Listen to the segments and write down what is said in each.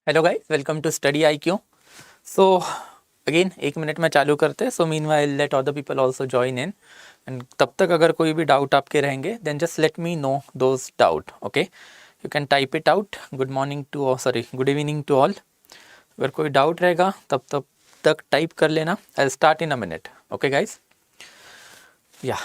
Hello guys, welcome to Study I Q. So again 1 minute में चालू करते हैं। So meanwhile let other people also join in and तब तक अगर कोई भी डाउट आपके रहेंगे then just let me know those doubt. Okay, you can type it out. Good morning to sorry good evening to all. अगर कोई doubt रहेगा तब तब तक टाइप कर लेना। I start in a minute. Okay guys, या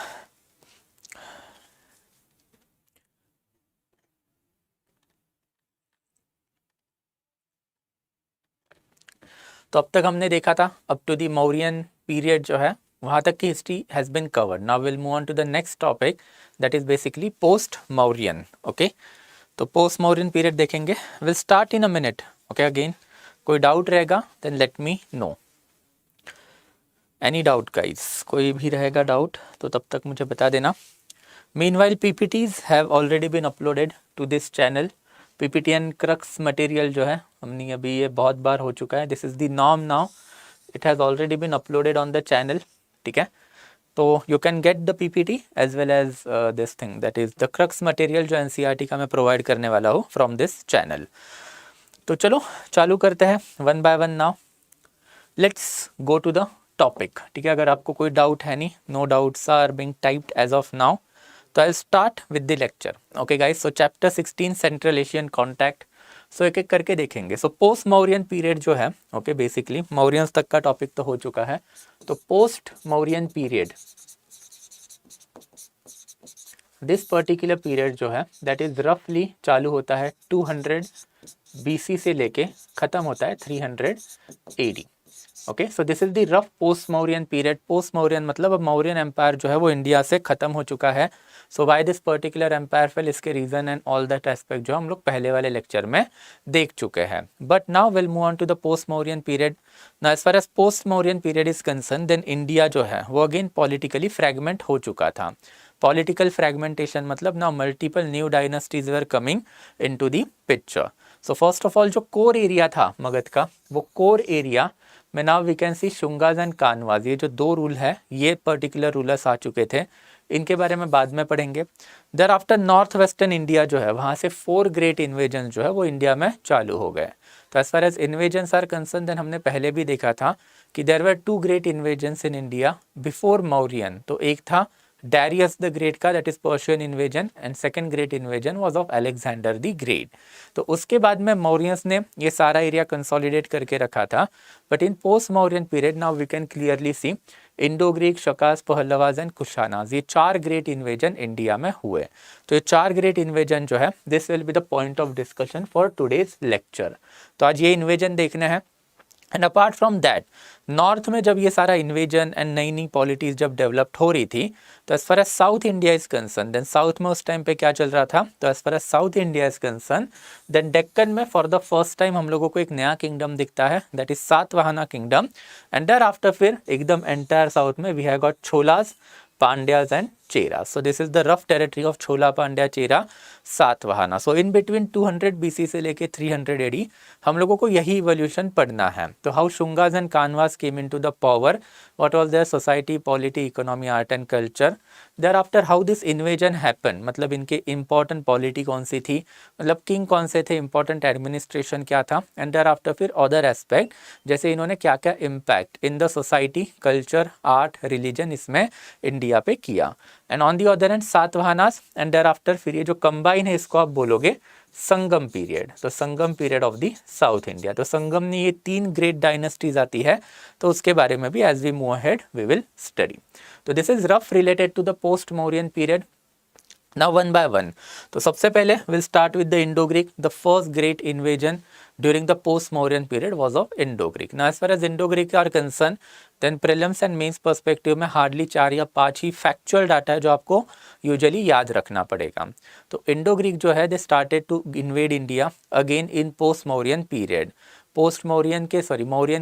तो अब तक हमने देखा था up to the Mauryan period जो है वहाँ तक की history has been covered. Now will move on to the next topic that is basically post Mauryan. Okay, तो पोस्ट मौर्यन पीरियड देखेंगे। Will start in a minute. Okay, again कोई डाउट रहेगा then let me know. Any doubt guys, कोई भी रहेगा doubt तो तब तक मुझे बता देना। Meanwhile PPTs have already been uploaded to this channel. PPT and crux material जो है हमने अभी ये बहुत बार हो चुका है। This is the norm now. It has already been uploaded on the channel. ठीक है, तो you can get the PPT as well as this thing that is the crux material जो एनसीईआरटी का मैं प्रोवाइड करने वाला हूँ फ्रॉम दिस चैनल। तो चलो चालू करते हैं one by one now. Let's go to the topic. ठीक है, अगर आपको कोई डाउट है नहीं, no doubts are being typed as of now, तो I start with the lecture. Okay guys, so chapter 16 central Asian contact. So एक एक करके देखेंगे। सो पोस्ट मौर्यन पीरियड जो है, ओके बेसिकली मौर्यंस तक का टॉपिक तो हो चुका है। तो post Mauryan period, this particular period जो है दैट इज रफली चालू होता है 200 बीसी से लेके ख़त्म होता है 300 AD. Okay, so this is the rough post Mauryan period. Post Mauryan मतलब अब मौर्यन एम्पायर जो है वो इंडिया से ख़त्म हो चुका है। So why this particular empire fail, इसके reason and all that aspect जो हम लोग पहले वाले लेक्चर में देख चुके हैं। But now will move on to the post Mauryan period. Now as far as post Mauryan period is concern, then India जो है वो अगेन पॉलिटिकली फ्रेगमेंट हो चुका था। पॉलिटिकल फ्रेगमेंटेशन मतलब now multiple new dynasties were coming into the picture. So first of all जो core area था मगध का, वो कोर एरिया में now we can see Shungas and Kanvas, ये जो दो रूल है ये पर्टिकुलर रूलर्स आ चुके थे। इनके बारे में बाद में पढ़ेंगे। There after north western India जो है वहाँ से 4 ग्रेट इन्वेजन जो है वो इंडिया में चालू हो गए। तो as far as invasions are concern, then हमने पहले भी देखा था कि there were 2 great invasions in India before Mauryan. तो एक था Darius the Great का, that is Persian invasion, and second great invasion was of Alexander the Great. तो उसके बाद में मौर्यंस ने ये सारा एरिया कंसोलिडेट करके रखा था। But in post Mauryan period now we can clearly see Indo Greek, Shakas, Pahlavas and Kushanas, ये 4 ग्रेट इन्वेजन इंडिया में हुए। तो ये 4 ग्रेट इन्वेजन जो है this will be the point of discussion for today's lecture. तो आज ये इन्वेजन देखने हैं। And apart from that, north में जब ये सारा इन्वेजन एंड नई नई पॉलिटीज़ जब डेवलप्ड हो रही थी, तो as far as South India is concern, then South में उस टाइम पे क्या चल रहा था, तो as far as South India is concern, then Deccan में फॉर द फर्स्ट टाइम हम लोगों को एक नया किंगडम दिखता है that is Satavahana kingdom. And thereafter फिर एकदम एंटायर साउथ में we have got Cholas, Pandyas and Chera. So this is the rough territory of Chola, Pandya, Chera, Satavahana. So in between 200 BC से लेके 300 एडी हम लोगों को यही इवोल्यूशन पढ़ना है। तो how Shungas and Kanvas came into the power, what was their society, polity, economy, art and culture. Thereafter how this invasion happen, मतलब इनके इंपॉर्टेंट पॉलिटी कौन सी थी, मतलब किंग कौन से थे, इंपॉर्टेंट एडमिनिस्ट्रेशन क्या था। एंड देयर आफ्टर फिर अदर एस्पेक्ट, जैसे इन्होंने क्या क्या impact in the society, culture, art, religion इसमें इंडिया पे किया। And on the other end Satavahanas, and thereafter फिर ये जो कंबाइन है इसको आप बोलोगे संगम पीरियड। तो Sangam period of the south India. तो संगम में ये 3 ग्रेट डायनेस्टीज आती है, तो उसके बारे में भी as we move ahead we will study. तो this is rough related to the post Mauryan period. Now one by one, तो सबसे पहले will start with the Indo Greek. The first great invasion during the post Mauryan period was of Indo Greek. Now as far as Indo Greek are concern, then prelims and mains perspective में hardly 4 या 5 ही factual data है जो आपको usually याद रखना पड़ेगा। तो Indo Greek जो है they started to invade India again in post Mauryan period. Post Mauryan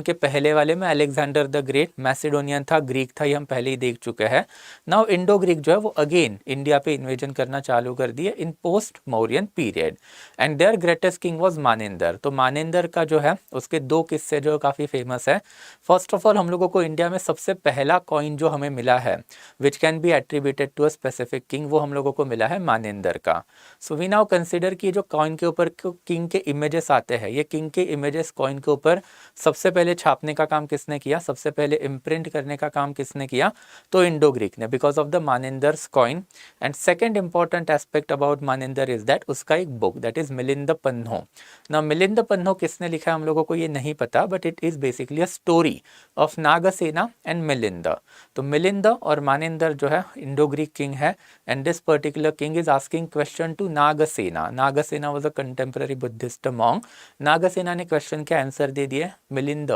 के पहले वाले में अलेक्जेंडर द ग्रेट, मैसिडोनियन था, ग्रीक था, ये हम पहले ही देख चुके हैं। नाउ इंडो ग्रीक जो है वो अगेन इंडिया पे इन्वेजन करना चालू कर दिए in post Mauryan period, and their greatest king was Menander. तो मानेंदर का जो है उसके दो किस्से जो काफ़ी फेमस है। फर्स्ट ऑफ ऑल हम लोगों को इंडिया में सबसे पहला कॉइन जो हमें मिला है which can be attributed to a specific king, वो हम लोगों को मिला है मानेंदर का। सो वी नाउ कंसिडर कि जो कॉइन के ऊपर किंग के इमेजेस आते हैं, ये किंग के इमेजेस कॉइन के ऊपर सबसे पहले छापने का काम किसने किया, सबसे पहले इम्प्रिंट करने का काम किसने किया, तो इंडो ग्रीक ने, because of the Menander's coin. And second important aspect about Menander is that उसका एक book that is Milinda Panho. ना मिलिंद पन्हो किसने लिखा है हम लोगों को ये नहीं पता, but it is basically a story of Nagasena and Milinda. तो मिलिंद और मानेंदर जो है इंडो ग्रीक किंग है, and this particular king is asking question to Nagasena. Nagasena was a contemporary Buddhist monk. Nagasena ने क्वेश्चन के आंसर दे दिए, मिलिंद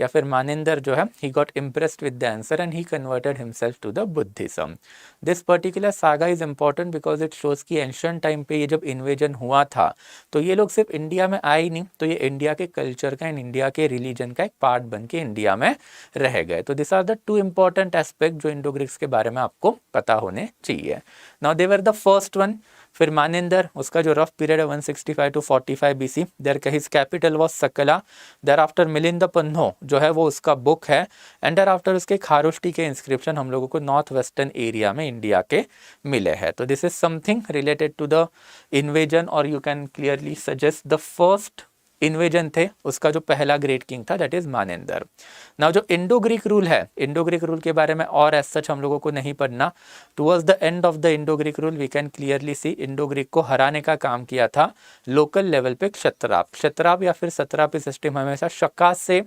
या फिर मानेंदर जो है he got impressed with the answer and he converted himself to the Buddhism. This particular saga is important because it shows कि ancient time पे ये जब इन्वेजन हुआ था तो ये लोग सिर्फ इंडिया में आए ही नहीं, तो ये इंडिया के कल्चर का एंड इंडिया के रिलीजन का एक पार्ट बन के इंडिया में रह गए। तो this are the two important aspect जो इंडो ग्रीक्स के बारे में आपको पता होने चाहिए। Now they were the first one. फिर मानेंदर, उसका जो रफ पीरियड है 165 टू 45 BC, देयर का his capital was Sakala. Thereafter Milind Panho जो है वो उसका बुक है, एंड देयर आफ्टर उसके खारोष्टी के इंस्क्रिप्शन हम लोगों को नॉर्थ वेस्टर्न एरिया में इंडिया के मिले हैं। तो this is something related to the invasion, और you can clearly suggest the first invasion थे उसका जो पहला ग्रेट किंग था दैट इज मानेंदर। नाउ जो इंडो ग्रीक रूल है, इंडो ग्रीक रूल के बारे में और एज सच हम लोगों को नहीं पढ़ना। Towards the end of the Indo Greek rule we can clearly see Indo Greek को हराने का काम किया था लोकल लेवल पे क्षत्राप। क्षत्राप या फिर सत्रापी सिस्टम हमेशा शका से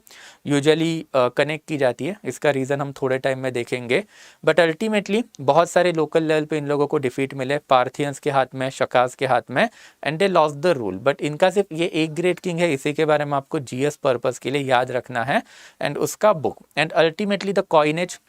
यूजुअली कनेक्ट की जाती है, इसका रीज़न हम थोड़े टाइम में देखेंगे। बट अल्टीमेटली बहुत सारे लोकल लेवल पे इन लोगों को डिफीट मिले, पार्थियंस के हाथ में, शकास के हाथ में, and they lost the rule. But इनका सिर्फ ये एक ग्रेट किंग है, इसी के बारे में आपको जीएस पर्पस के लिए याद रखना है, एंड उसका book and ultimately the coinage.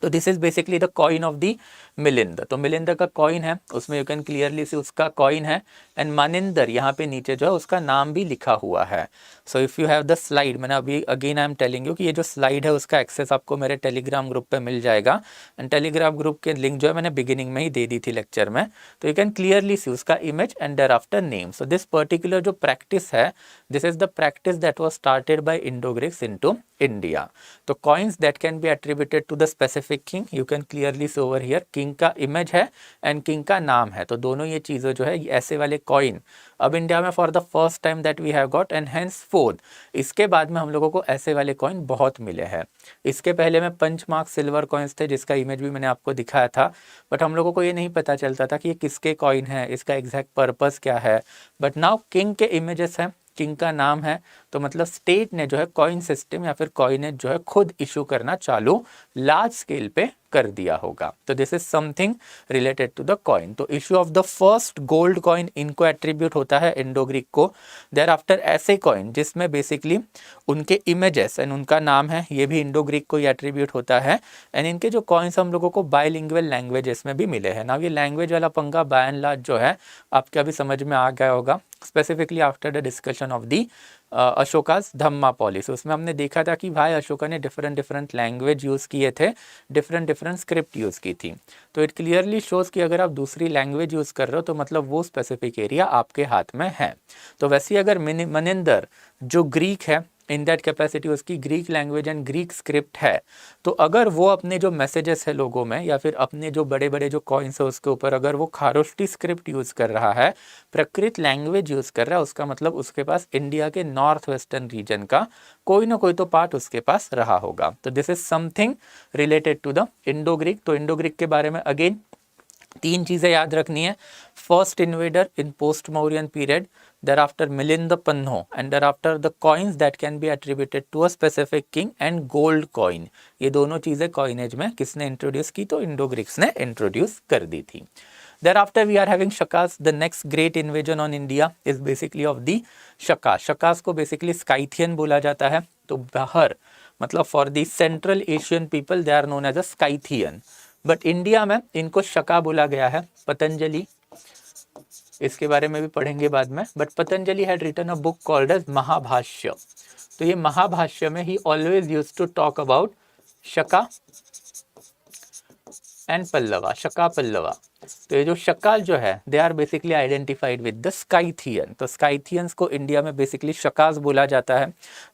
तो this is basically the coin of the Milinda. तो मिलिंद का कॉइन है, उसमें यू कैन क्लियरली सी उसका कॉइन है, एंड मानेंदर यहाँ पे नीचे जो है उसका नाम भी लिखा हुआ है। So if you have the slide, मैंने अभी again I am telling you कि ये जो स्लाइड है उसका एक्सेस आपको मेरे टेलीग्राम ग्रुप पे मिल जाएगा, एंड टेलीग्राम ग्रुप के लिंक जो है मैंने बिगिनिंग में ही दे दी थी लेक्चर में। तो यू कैन क्लियरली सी उसका image and thereafter name. So this particular जो प्रैक्टिस है, this is the practice that was started by Indo Greeks into India. तो coins that can be attributed to the specific king, you can clearly see over here king का image है and king का नाम है। तो दोनों ये चीज़ें जो है ऐसे वाले कॉइन अब इंडिया में for the first time that we have got, and henceforth इसके बाद में हम लोगों को ऐसे वाले कॉइन बहुत मिले हैं। इसके पहले में पंच मार्क सिल्वर कॉइन्स थे जिसका इमेज भी मैंने आपको दिखाया था, बट हम लोगों को ये नहीं पता चलता था कि ये किसके कॉइन है, इसका एग्जैक्ट पर्पस क्या है। बट नाउ किंग के इमेजेस हैं, किंग का नाम है, तो मतलब स्टेट ने जो है कॉइन सिस्टम या फिर कॉइनेज जो है खुद इशू करना चालू लार्ज स्केल पे कर दिया होगा। तो this is something related to the coin. तो issue of the first gold coin इनको एट्रीब्यूट होता है इंडो ग्रीक को। देयर आफ्टर ऐसे कॉइन जिसमें बेसिकली उनके इमेजेस एंड उनका नाम है, ये भी इंडो ग्रीक को ही एट्रीब्यूट होता है। एंड इनके जो कॉइन्स हम लोगों को बायलिंगुअल लैंग्वेजेस में भी मिले हैं। ना ये लैंग्वेज वाला पंगा बाय एंड लार्ज जो है आपके अभी समझ में आ गया होगा, specifically after the discussion of the Ashoka's Dhamma policy. उसमें हमने देखा था कि भाई अशोका ने डिफरेंट लैंग्वेज यूज़ किए थे, डिफरेंट स्क्रिप्ट यूज़ की थी। तो इट क्लियरली शोज़ कि अगर आप दूसरी लैंग्वेज यूज़ कर रहे हो तो मतलब वो स्पेसिफिक एरिया आपके हाथ में है। तो वैसे अगर मनिंदर जो ग्रीक है, इन दैट कैपेसिटी उसकी Greek language and Greek script है, तो अगर वो अपने जो मैसेजेस है लोगों में या फिर अपने जो बड़े बड़े जो कॉइन्स है उसके ऊपर अगर वो खारोष्टी स्क्रिप्ट यूज़ कर रहा है, प्राकृत लैंग्वेज यूज़ कर रहा है, उसका मतलब उसके पास इंडिया के नॉर्थ वेस्टर्न रीजन का कोई ना कोई तो पार्ट उसके पास रहा होगा। तो this is something related to the Indo Greek. तो इंडो ग्रीक के बारे में अगेन तीन चीज़ें याद रखनी है। First invader in post Mauryan period, thereafter Milinda Panho, and thereafter the coins that can be attributed to a specific king and gold coin। ये दोनों चीज़ें कॉइनेज में किसने इंट्रोड्यूस की, तो इंडो ग्रीक्स ने इंट्रोड्यूस कर दी थी। Thereafter we are having Shakas। The next great invasion on India is basically of the Shakas। Shakas को basically Scythian बोला जाता है। तो बाहर मतलब for the central Asian people they are known as a Scythian, but India में इनको शका बोला गया है। पतंजलि इसके बारे में भी पढ़ेंगे बाद में। But Patanjali had written a book called as Mahabhashya. तो ये महाभाष्य में ही always use to talk about Shaka and Pallava, Shaka Pallava. तो ये जो शका जो है they are basically identified with the Scythian. तो स्काइथियंस को इंडिया में बेसिकली शकाज बोला जाता है।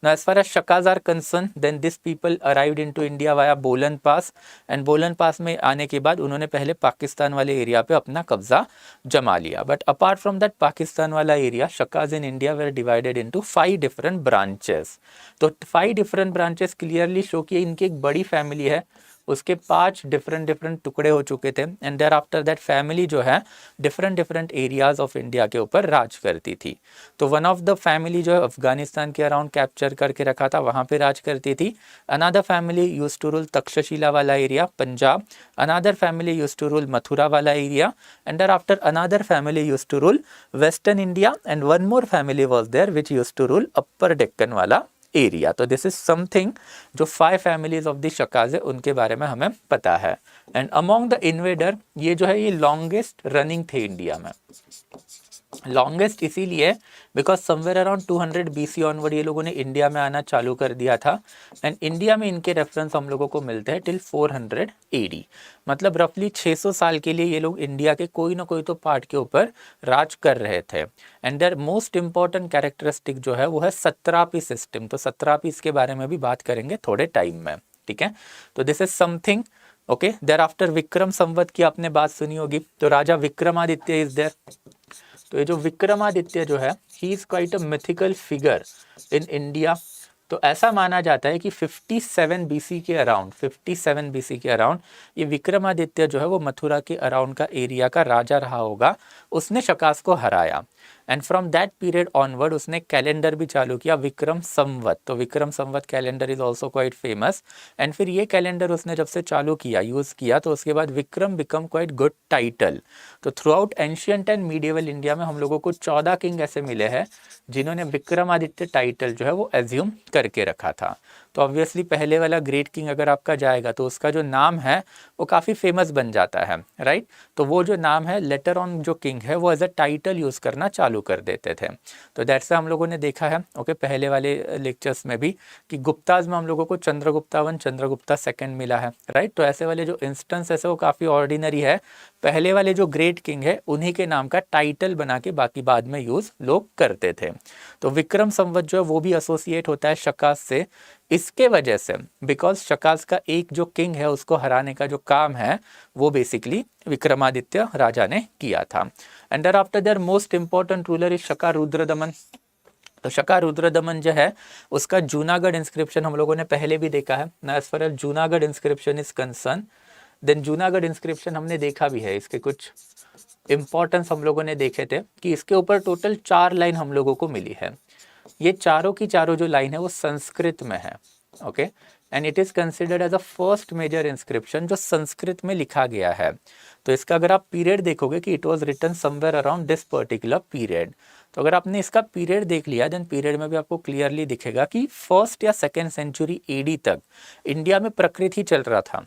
Now as far as Shakas are concern, then this people arrived into India via Bolan pass, and बोलन पास में आने के बाद उन्होंने पहले पाकिस्तान वाले एरिया पे अपना कब्जा जमा लिया। But apart from that Pakistan वाला area, Shakas in India were divided into 5 different branches. तो 5 डिफरेंट ब्रांचेस क्लियरली शो किए इनकी एक बड़ी फैमिली है, उसके 5 डिफरेंट टुकड़े हो चुके थे। And thereafter that family जो है डिफरेंट एरियाज ऑफ इंडिया के ऊपर राज करती थी। तो वन ऑफ द फैमिली जो है अफगानिस्तान के अराउंड कैप्चर करके रखा था, वहाँ पे राज करती थी। Another family use to rule Takshashila वाला area Punjab, another family use to rule Mathura वाला area, and thereafter another family use to rule western India, and one more family was there which use to rule upper Deccan वाला area. तो this is something जो 5 families of the शकाज है उनके बारे में हमें पता है। एंड अमॉन्ग द इन्वेडर, ये जो है ये लॉन्गेस्ट रनिंग थे इंडिया में। लॉन्गेस्ट इसीलिए because somewhere around 200 BC onward ये लोगों ने इंडिया में आना चालू कर दिया था। एंड इंडिया में इनके रेफरेंस हम लोगों को मिलते हैं टिल 400 AD। मतलब रफली 600 साल के लिए ये लोग इंडिया के कोई ना कोई तो पार्ट के ऊपर राज कर रहे थे। And their most important characteristic जो है वो है सत्रापी सिस्टम। तो सत्रापी इसके बारे में भी बात करेंगे थोड़े टाइम में, ठीक है। तो this is something okay. Thereafter Vikram Samvat की आपने बात सुनी होगी, तो राजा विक्रमादित्य इज देयर। तो ये जो विक्रमादित्य जो है he is quite a mythical figure in India. तो ऐसा माना जाता है कि 57 BC के अराउंड, 57 BC के अराउंड ये विक्रमादित्य जो है वो मथुरा के अराउंड का एरिया का राजा रहा होगा। उसने शकास को हराया and from that period onward उसने कैलेंडर भी चालू किया विक्रम संवत। तो Vikram Samvat calendar is also quite famous. And फिर ये कैलेंडर उसने जब से चालू किया, यूज़ किया, तो उसके बाद Vikram become quite good title. तो throughout ancient and medieval India में हम लोगों को 14 किंग ऐसे मिले हैं जिन्होंने विक्रमादित्य टाइटल जो है वो एज्यूम करके रखा था। तो ऑब्वियसली पहले वाला ग्रेट किंग अगर आपका जाएगा तो उसका जो नाम है वो काफ़ी फेमस बन जाता है, राइट। तो वो जो नाम है लेटर ऑन जो किंग है वो एज अ टाइटल यूज़ करना चालू कर देते थे। तो दैट से हम लोगों ने देखा है ओके पहले वाले लेक्चर्स में भी कि गुप्ताज में हम लोगों को चंद्रगुप्ता 1 चंद्रगुप्ता 2 मिला है, राइट। तो ऐसे वाले जो इंस्टेंस ऐसे वो काफ़ी ऑर्डिनरी है। पहले वाले जो ग्रेट किंग है उन्हीं के नाम का टाइटल बना के बाकी बाद में यूज़ लोग करते थे। तो विक्रम संवत जो है वो भी एसोसिएट होता है शकास से इसके वजह से, बिकॉज शकास का एक जो किंग है उसको हराने का जो काम है वो बेसिकली विक्रमादित्य राजा ने किया था। And thereafter their most important ruler is Shaka Rudradaman. तो शका रुद्रदमन जो है उसका जूनागढ़ इंस्क्रिप्शन हम लोगों ने पहले भी देखा है ना। As far as Junagadh inscription is concern, then Junagadh inscription हमने देखा भी है। इसके कुछ इंपॉर्टेंस हम लोगों ने देखे थे कि इसके ऊपर टोटल 4 लाइन हम लोगों को मिली है। ये चारों की चारों जो लाइन है वो संस्कृत में है, okay. And it is considered as a first major inscription जो संस्कृत में लिखा गया है। तो इसका अगर आप पीरियड देखोगे कि it was written somewhere around this particular period. तो अगर आपने इसका पीरियड देख लिया देन पीरियड में भी आपको क्लियरली दिखेगा कि 1st या 2nd सेंचुरी AD तक इंडिया में प्रकृत ही चल रहा था।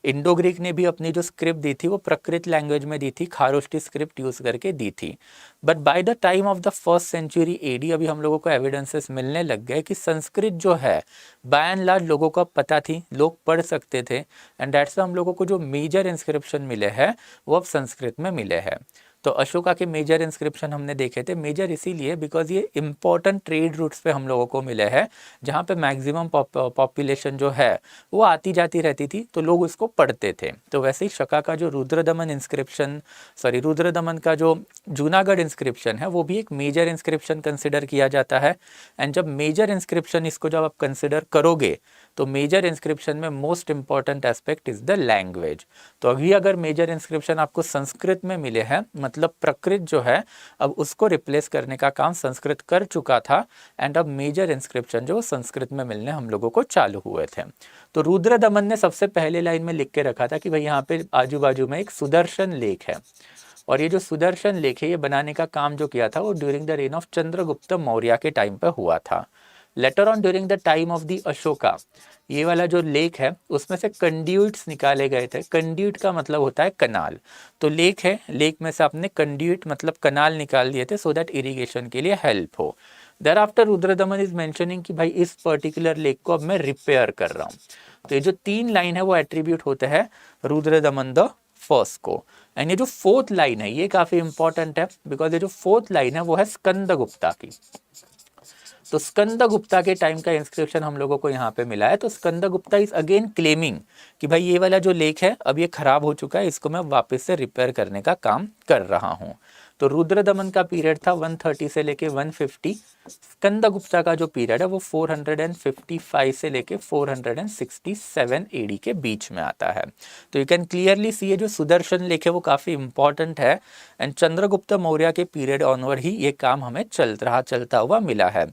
इंडो ग्रीक ने भी अपनी जो स्क्रिप्ट दी थी वो प्रकृत लैंग्वेज में दी थी, खारोष्टी स्क्रिप्ट यूज करके दी थी। But by the time of the 1st century AD अभी हम लोगों को एविडेंसेस मिलने लग गए कि संस्कृत जो है बाय एंड लार्ज लोगों को पता थी, लोग पढ़ सकते थे। एंड दैट्स हम लोगों को जो मेजर इंस्क्रिप्शन मिले हैं वो अब संस्कृत में मिले हैं। तो अशोका के मेजर इंस्क्रिप्शन हमने देखे थे, मेजर इसीलिए बिकॉज ये इंपॉर्टेंट ट्रेड रूट्स पे हम लोगों को मिले हैं जहाँ पे मैक्सिमम पॉपुलेशन जो है वो आती जाती रहती थी, तो लोग उसको पढ़ते थे। तो वैसे ही शका का जो रुद्रदमन इंस्क्रिप्शन रुद्रदमन का जो जूनागढ़ इंस्क्रिप्शन है वो भी एक मेजर इंस्क्रिप्शन कंसिडर किया जाता है। एंड जब मेजर इंस्क्रिप्शन इसको जब आप कंसिडर करोगे तो मेजर इंस्क्रिप्शन में most important aspect is the language. तो अभी अगर मेजर इंस्क्रिप्शन आपको संस्कृत में मिले हैं मतलब प्रकृत जो है अब उसको रिप्लेस करने का काम संस्कृत कर चुका था। एंड अब मेजर इंस्क्रिप्शन जो संस्कृत में मिलने हम लोगों को चालू हुए थे। तो रुद्रदमन ने सबसे पहले लाइन में लिख के रखा था कि भाई यहाँ पे आजू बाजू में एक सुदर्शन लेक है, और ये जो सुदर्शन लेक है ये बनाने का काम जो किया था वो during the rain of Chandragupta Maurya के टाइम पर हुआ था। Later on during the time of the Ashoka, ये वाला जो लेक है उसमें से कंड्यूट्स निकाले गए थे। कंड्यूट का मतलब होता है कनाल, तो लेक है, लेक में से आपने कंड्यूट मतलब कनाल निकाल दिए थे सो दैट इरिगेशन के लिए हेल्प हो। Thereafter Rudradaman is mentioning कि भाई इस पर्टिकुलर लेक को अब मैं रिपेयर कर रहा हूँ। तो ये जो 3 लाइन है वो एट्रीब्यूट होते हैं रुद्रदमन द फर्स्ट को। एंड ये जो 4th लाइन है ये काफी इंपॉर्टेंट है, बिकॉज ये जो 4th लाइन है वो है स्कंदगुप्ता की। तो स्कंदगुप्ता के टाइम का इंस्क्रिप्शन हम लोगों को यहाँ पे मिला है। तो स्कंदगुप्ता इज अगेन क्लेमिंग कि भाई ये वाला जो लेक है अब ये खराब हो चुका है, इसको मैं वापस से रिपेयर करने का काम कर रहा हूँ। तो रुद्रदमन का पीरियड था 130 से लेके 150। स्कंदगुप्ता का जो पीरियड है वो 455 से लेके 467 एडी के बीच में आता है। तो यू कैन क्लियरली सी ये जो सुदर्शन लेक है वो काफ़ी इंपॉर्टेंट है। एंड चंद्रगुप्त मौर्य के पीरियड ऑनवर्ड ही ये काम हमें चलता हुआ मिला है।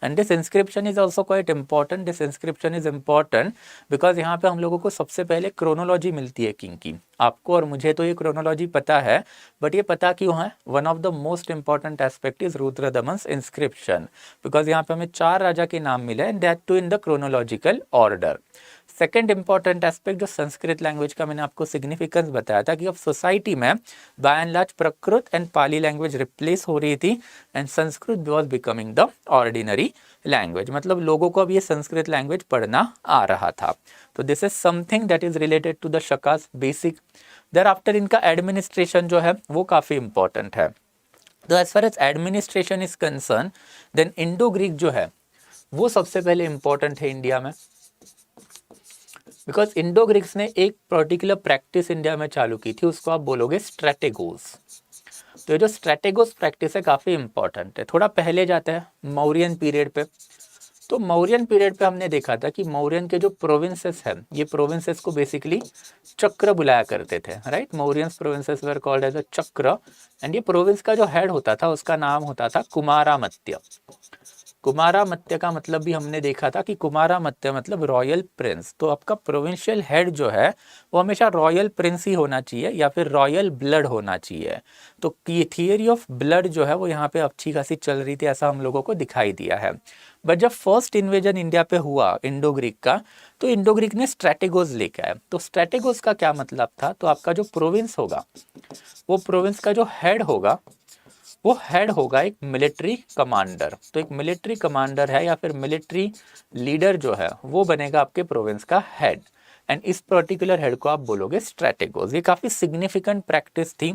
And this inscription is also quite important. This inscription is important because यहाँ पे हम लोगों को सबसे पहले क्रोनोलॉजी मिलती है किंग की। आपको और मुझे तो ये क्रोनोलॉजी पता है, बट ये पता क्यों है? One of the most important aspect is Rudradaman's inscription, because यहाँ पे हमें 4 राजा के नाम मिले and that too in the chronological order. Second important aspect जो संस्कृत लैंग्वेज का मैंने आपको सिग्निफिकेंस बताया था कि अब सोसाइटी में बाय एंड लार्ज प्रकृत एंड पाली लैंग्वेज रिप्लेस हो रही थी and Sanskrit was becoming the ordinary language, मतलब लोगों को अब ये संस्कृत लैंग्वेज पढ़ना आ रहा था। तो this is something that is related to the Shakas basic. Thereafter इनका एडमिनिस्ट्रेशन जो है वो काफ़ी इंपॉर्टेंट है। तो as far as administration is concern then Indo Greek जो है वो सबसे पहले इंपॉर्टेंट है इंडिया में, बिकॉज इंडो ग्रीक्स ने एक पर्टिकुलर प्रैक्टिस इंडिया में चालू की थी, उसको आप बोलोगे स्ट्रेटेगोस। तो ये जो स्ट्रेटेगोस प्रैक्टिस है काफ़ी इंपॉर्टेंट है। थोड़ा पहले जाता है मौर्यन पीरियड पे। तो मौर्यन पीरियड पे हमने देखा था कि मौर्यन के जो प्रोविंसेस हैं ये प्रोविंसेस को बेसिकली चक्र बुलाया करते थे, right. Mauryans provinces were called as a chakra and ये प्रोविंस का जो हेड होता था उसका नाम होता था कुमारामत्य। कुमारामत्य का मतलब भी हमने देखा था कि कुमारामत्य मतलब रॉयल प्रिंस। तो आपका प्रोविंशियल हेड जो है वो हमेशा रॉयल प्रिंस ही होना चाहिए या फिर रॉयल ब्लड होना चाहिए। तो ये थियरी ऑफ ब्लड जो है वो यहाँ पे अच्छी खासी चल रही थी, ऐसा हम लोगों को दिखाई दिया है। बट जब फर्स्ट इन्वेजन इंडिया पे हुआ इंडो ग्रीक का, तो इंडो ग्रीक ने स्ट्रेटेगोस लेके आया। तो स्ट्रेटेगोस का क्या मतलब था? तो आपका जो प्रोविंस होगा वो प्रोविंस का जो हेड होगा वो हेड होगा एक मिलिट्री कमांडर। तो एक मिलिट्री कमांडर है या फिर मिलिट्री लीडर जो है वो बनेगा आपके प्रोविंस का हेड एंड इस पर्टिकुलर हेड को आप बोलोगे स्ट्रेटेगोस। ये काफ़ी सिग्निफिकेंट प्रैक्टिस थी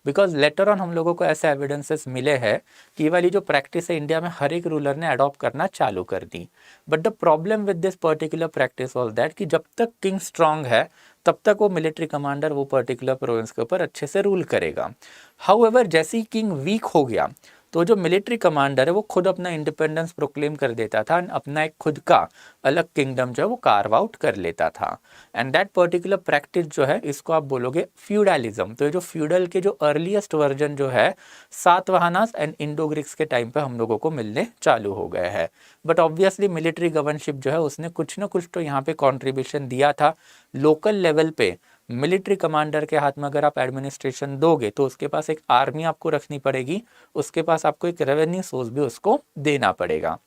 बिकॉज लेटर ऑन हम लोगों को ऐसे एविडेंसेस मिले हैं कि ये वाली जो प्रैक्टिस है इंडिया में हर एक रूलर ने अडॉप्ट करना चालू कर दी। But the problem with this particular practice was that कि जब तक किंग स्ट्रांग है तब तक वो मिलिट्री कमांडर वो पर्टिकुलर प्रोविंस के ऊपर अच्छे से रूल करेगा। हाउएवर जैसे ही किंग वीक हो गया तो जो मिलिट्री कमांडर है वो खुद अपना इंडिपेंडेंस प्रोक्लेम कर देता था, अपना एक खुद का अलग किंगडम जो है वो कार्व आउट कर लेता था। एंड दैट पर्टिकुलर प्रैक्टिस जो है इसको आप बोलोगे फ्यूडलिज्म। तो ये जो फ्यूडल के जो अर्लीस्ट वर्जन जो है सातवाहनास एंड इंडो ग्रीक्स के टाइम पे हम लोगों को मिलने चालू हो गए हैं। बट ऑब्वियसली मिलिट्री गवर्नशिप जो है उसने कुछ ना कुछ तो यहाँ पे कॉन्ट्रीब्यूशन दिया था। लोकल लेवल पे मिलिट्री कमांडर के हाथ में अगर आप एडमिनिस्ट्रेशन दोगे तो उसके पास एक आर्मी आपको रखनी पड़ेगी, उसके पास आपको एक रेवेन्यू सोर्स भी उसको देना पड़ेगा।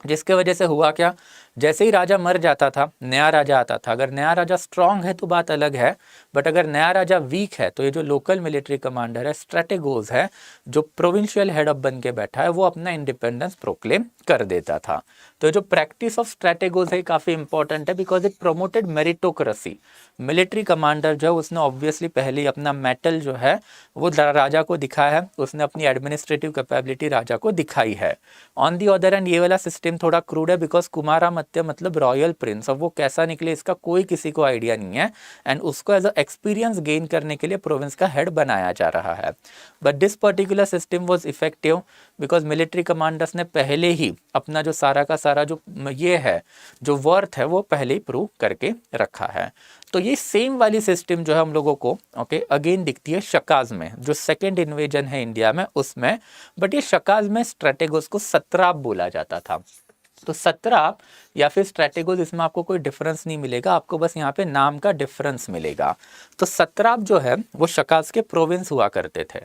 जिसके वजह से हुआ क्या, जैसे ही राजा मर जाता था नया राजा आता था। अगर नया राजा स्ट्रांग है तो बात अलग है, बट अगर नया राजा वीक है तो ये जो लोकल मिलिट्री कमांडर है स्ट्रेटेगोस है जो प्रोविंशियल हेड अप बन के बैठा है वो अपना इंडिपेंडेंस प्रोक्लेम कर देता था। तो जो प्रैक्टिस ऑफ स्ट्रेटेगोस है काफ़ी इंपॉर्टेंट है because it promoted meritocracy. Military commander जो है उसने ऑब्वियसली पहले अपना मेटल जो है वो राजा को दिखाया है, उसने अपनी एडमिनिस्ट्रेटिव कैपेबिलिटी राजा को दिखाई है। ऑन दी अदर एंड ये वाला सिस्टम थोड़ा क्रूड है बिकॉज कुमारामत्य मतलब रॉयल प्रिंस, अब वो कैसा निकले इसका कोई किसी को आइडिया नहीं है एंड उसको एज अ एक्सपीरियंस गेन करने के लिए प्रोविंस का हेड बनाया जा रहा है। But this particular system was effective because military commanders ने पहले ही अपना जो सारा का सारा जो ये है जो वर्थ है वो पहले ही प्रूव करके रखा है। तो ये सेम वाली सिस्टम जो है हम लोगों को अगेन दिखती है शकाज में, जो सेकेंड इन्वेजन है इंडिया में उसमें। बट ये शकाज में स्ट्रेटेगोस को सत्राप बोला जाता था। तो सत्राप या फिर स्ट्रेटेगोस इसमें आपको कोई डिफरेंस नहीं मिलेगा, आपको बस यहाँ पे नाम का डिफरेंस मिलेगा। तो सत्राप जो है वो शकाज के प्रोविंस हुआ करते थे।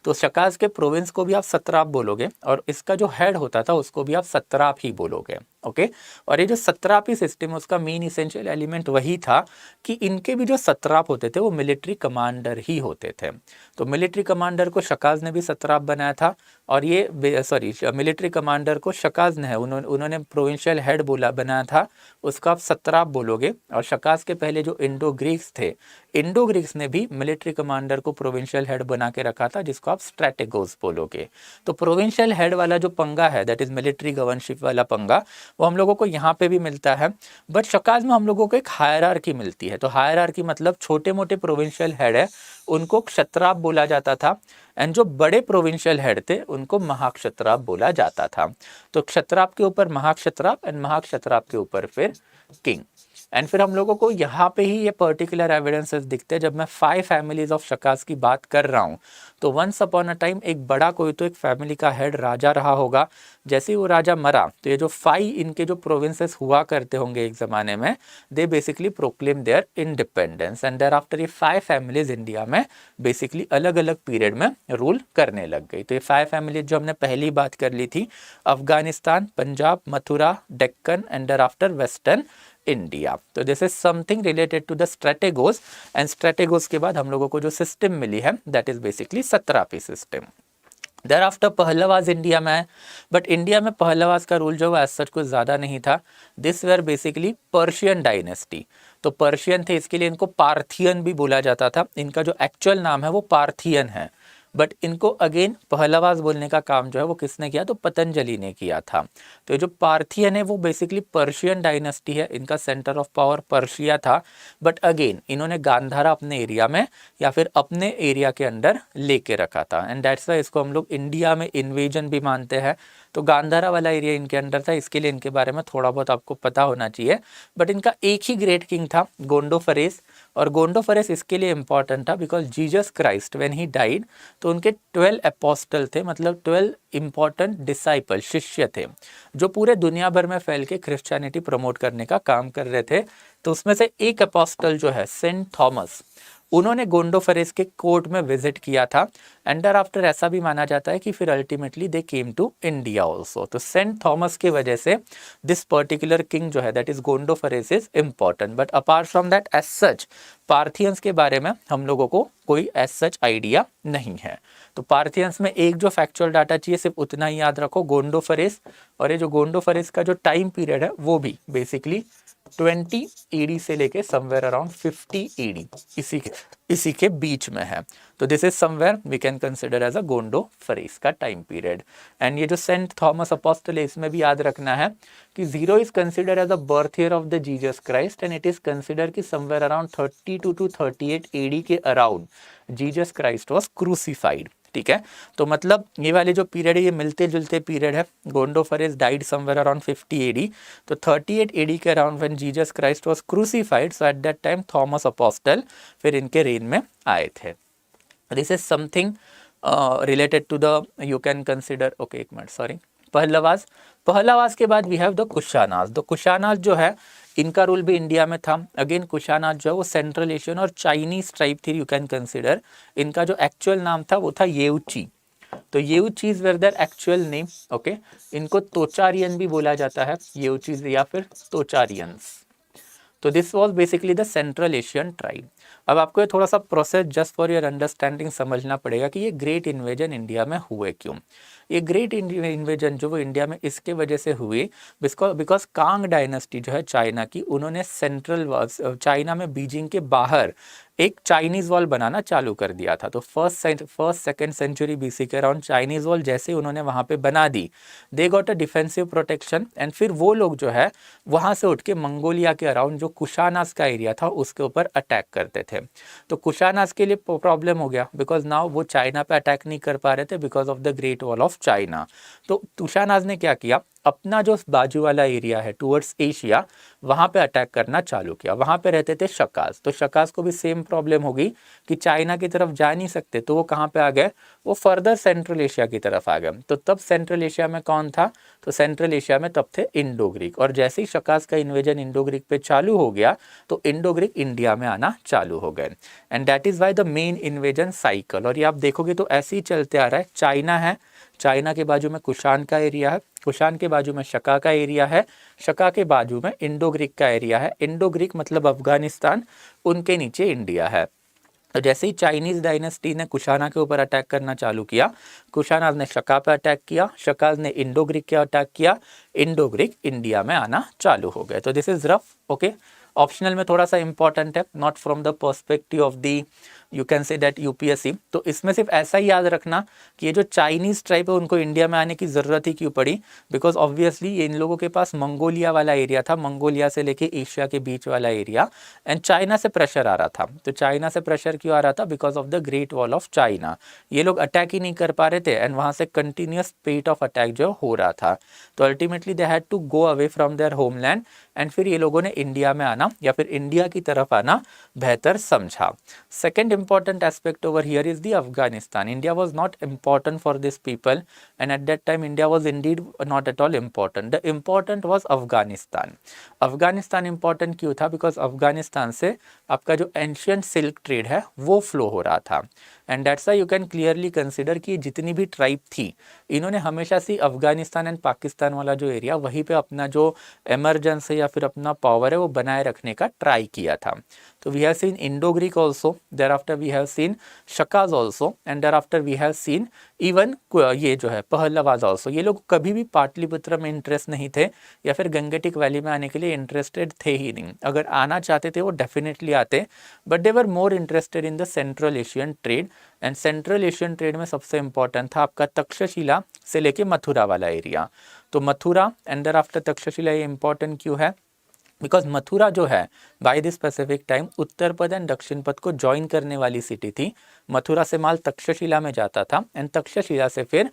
तो शकाज के प्रोविंस को भी आप सत्राप बोलोगे और इसका जो हेड होता था उसको भी आप सत्राप ही बोलोगे। ओके और ये जो सत्रापी सिस्टम है उसका मेन इसेंशियल एलिमेंट वही था कि इनके भी जो सत्राप होते थे वो मिलिट्री कमांडर ही होते थे। तो मिलिट्री कमांडर को शकाज ने भी सत्राप बनाया था और ये मिलिट्री कमांडर को शकाज ने है उन्होंने प्रोविंशियल हेड बनाया था, उसका आप सत्राप बोलोगे। और शकाज के पहले जो इंडो ग्रीक्स थे, इंडो ग्रीक्स ने भी मिलिट्री कमांडर को प्रोविंशियल हेड बना के रखा था जिसको आप स्ट्रेटेगोस बोलोगे। तो प्रोविंशियल हेड वाला जो पंगा है दैट इज मिलिट्री गवर्नशिप वाला पंगा वो हम लोगों को यहाँ पे भी मिलता है, बट शकाज में हम लोगों को एक हायरार्की मिलती है। तो हायरार्की मतलब छोटे मोटे प्रोविंशियल हेड है उनको क्षत्राप बोला जाता था एंड जो बड़े प्रोविंशियल हेड थे उनको महाक्षत्राप बोला जाता था। तो क्षत्राप के ऊपर महाक्षत्राप एंड महाक्षत्राप के ऊपर फिर किंग। एंड फिर हम लोगों को यहाँ पे ही ये पर्टिकुलर एविडेंसेस दिखते हैं जब मैं 5 फैमिलीज ऑफ शकाज की बात कर रहा हूँ। तो वंस अपॉन अ टाइम एक बड़ा कोई तो एक फैमिली का हेड राजा रहा होगा, जैसे ही वो राजा मरा तो ये जो 5 इनके जो प्रोविंसेस हुआ करते होंगे एक ज़माने में, they basically proclaim their independence and thereafter ये 5 फैमिलीज इंडिया में बेसिकली अलग अलग पीरियड में रूल करने लग गई। तो ये 5 फैमिलीज जो हमने पहली बात कर ली थी, Afghanistan, Punjab, Mathura, Deccan and thereafter western India. तो this is something related to the strategos and strategos के बाद हम लोगों को जो सिस्टम मिली है that is basically satrapy system. Thereafter Pahlavas India में है, बट इंडिया में पहलवाज का रूल जो है सच कुछ ज़्यादा नहीं था। This were basically Persian dynasty. तो पर्शियन थे इसके लिए इनको पार्थियन भी बोला जाता था, इनका जो एक्चुअल नाम है वो पार्थियन है, बट इनको अगेन पहलवाज बोलने का काम जो है वो किसने किया, तो पतंजलि ने किया था। तो ये जो पार्थियन है वो बेसिकली पर्शियन डायनेस्टी है, इनका सेंटर ऑफ पावर पर्शिया था, बट अगेन इन्होंने गांधारा अपने एरिया में या फिर अपने एरिया के अंडर लेके रखा था एंड दैट्स वाई इसको हम लोग इंडिया में इन्वेजन भी मानते हैं। तो गांधारा वाला एरिया इनके अंडर था, इसके लिए इनके बारे में थोड़ा बहुत आपको पता होना चाहिए। बट इनका एक ही ग्रेट किंग था गोंडोफरेस, और गोंडोफरेस इसके लिए इंपॉर्टेंट था because Jesus Christ when he died तो उनके 12 अपोस्टल थे, मतलब 12 इंपॉर्टेंट डिसाइपल शिष्य थे जो पूरे दुनिया भर में फैल के क्रिश्चियनिटी प्रमोट करने का काम कर रहे थे। तो उसमें से एक अपोस्टल जो है सेंट थॉमस, उन्होंने गोंडोफरेस के कोर्ट में विजिट किया था एंड देयर आफ्टर ऐसा भी माना जाता है कि फिर ultimately they came to India also. तो सेंट थॉमस की वजह से दिस पर्टिकुलर किंग जो है that is Gondophares is important. But apart from that as such Parthians के बारे में हम लोगों को कोई एज सच आइडिया नहीं है। तो पार्थियंस में एक जो फैक्चुअल डाटा चाहिए सिर्फ उतना ही याद रखो, गोंडोफरेस, और ये जो गोंडोफरेस का जो टाइम पीरियड है वो भी बेसिकली 20 एडी से लेके समवेयर अराउंड 50 एडी इसी के बीच में है। तो this is somewhere we can consider as a Gondophares का टाइम पीरियड। एंड ये जो सेंट थॉमस अपोस्टल है इसमें भी याद रखना है कि 0 is consider as a birth year of the Jesus Christ and it is consider कि समवेयर अराउंड 32 to 38 एडी के around Jesus Christ was crucified. ठीक है, तो मतलब ये वाले जो पीरियड है ये मिलते जुलते पीरियड है। Gondophares died somewhere around 50 AD, तो 38 एडी के around when Jesus Christ was crucified, so at that time Thomas apostle फिर इनके रेन में आए थे। This is something related to the you can consider okay एक मिनट सॉरी पहलवास के बाद we have the Kushanas. The Kushanas जो है इनका रूल भी इंडिया में था। अगेन कुशानाज जो है वो सेंट्रल एशियन और चाइनीज ट्राइब थी, यू कैन कंसिडर। इनका जो एक्चुअल नाम था वो था येउची। तो Yuezhis were their actual name. Okay, इनको तोचारियन भी बोला जाता है, येउचीज या फिर तोचारियंस। तो this was basically the central Asian tribe. अब आपको ये थोड़ा सा process just for your understanding समझना पड़ेगा कि ये ग्रेट इन्वेजन इंडिया में हुए क्यों। ये ग्रेट इन्वेजन जो वो इंडिया में इसके वजह से हुई बिकॉज कांग डायनेस्टी जो है चाइना की, उन्होंने सेंट्रल चाइना में बीजिंग के बाहर एक चाइनीज़ वॉल बनाना चालू कर दिया था। तो फर्स्ट सेकेंड सेंचुरी बीसी के अराउंड चाइनीज़ वॉल जैसे उन्होंने वहाँ पे बना दी, they got a defensive protection and फिर वो लोग जो है वहाँ से उठ के मंगोलिया के अराउंड जो कुशानास का एरिया था उसके ऊपर अटैक करते थे। तो कुशानास के लिए प्रॉब्लम हो गया बिकॉज नाउ वो चाइना पे अटैक नहीं कर पा रहे थे because of the great wall of China. तो कुशानास ने क्या किया, अपना जो बाजू वाला एरिया है टुवर्ड्स एशिया वहाँ पे अटैक करना चालू किया। वहाँ पे रहते थे शकाज, तो शकाज को भी सेम प्रॉब्लम होगी कि चाइना की तरफ जा नहीं सकते, तो वो कहाँ पे आ गए, वो फर्दर सेंट्रल एशिया की तरफ आ गए। तो तब सेंट्रल एशिया में कौन था, तो सेंट्रल एशिया में तब थे इंडो ग्रीक, और जैसे ही शकाज का इन्वेजन इंडो ग्रीक पे चालू हो गया तो इंडो ग्रीक इंडिया में आना चालू हो गए and that is why the main invasion cycle. और ये आप देखोगे तो ऐसे ही चलते आ रहा है, चाइना है चाइना के बाजू में कुशान का एरिया है, कुशान के बाजू में शका का एरिया है, शका के बाजू में इंडो ग्रीक का एरिया है, इंडो ग्रीक मतलब अफगानिस्तान, उनके नीचे इंडिया है। तो जैसे ही चाइनीज डायनेस्टी ने कुशाना के ऊपर अटैक करना चालू किया, कुशानाज ने शका पे अटैक किया, शकाज ने इंडो ग्रीक के अटैक किया, इंडो ग्रीक इंडिया में आना चालू हो गए। तो this is rough, okay. Optional में थोड़ा सा इंपॉर्टेंट है, not from the perspective of the you can say that UPSC. तो इसमें सिर्फ ऐसा ही याद रखना कि ये जो चाइनीज ट्राइब है उनको इंडिया में आने की ज़रूरत ही क्यों पड़ी, बिकॉज ऑब्वियसली ये इन लोगों के पास मंगोलिया वाला एरिया था, मंगोलिया से लेके एशिया के बीच वाला एरिया, एंड चाइना से प्रेशर आ रहा था। तो चाइना से प्रेशर क्यों आ रहा था? Because of the great wall of China. ये लोग अटैक ही नहीं कर पा रहे थे एंड वहाँ से कंटिन्यूस स्पीड ऑफ अटैक जो हो रहा था। तो ultimately they had to go away from their homeland and फिर ये लोगों ने इंडिया में आना या फिर इंडिया की तरफ आना बेहतर समझा। Second important aspect over here is the Afghanistan. India was not important for these people, and at that time India was indeed not at all important. The important was Afghanistan. Afghanistan important क्यों था? Because Afghanistan से आपका जो ancient silk trade है वो flow हो रहा था, and that's why you can clearly consider कि जितनी भी ट्राइब थी इन्होंने हमेशा से अफगानिस्तान एंड पाकिस्तान वाला जो एरिया वहीं पे अपना जो एमरजेंस है या फिर अपना पावर है वो बनाए रखने का ट्राई किया था। तो we have seen Indo Greek also, thereafter we have seen Shakas also, and thereafter we have seen even ये जो है पहलवाज ऑल्सो। ये लोग कभी भी पाटलिपुत्र में इंटरेस्ट नहीं थे या फिर गंगेटिक वैली में आने के लिए इंटरेस्टेड थे ही नहीं। अगर आना चाहते थे वो डेफिनेटली आते, but they were more interested in the central Asian trade, and central Asian trade में सबसे इंपॉर्टेंट था आपका तक्षशिला से लेके मथुरा वाला एरिया। तो Mathura and thereafter Takshashila ये इंपॉर्टेंट क्यों है? बिकॉज मथुरा जो है by this specific time Uttarapatha and दक्षिण पद को ज्वाइन करने वाली सिटी थी। मथुरा से माल तक्षशिला में जाता था एंड तक्षशिला से फिर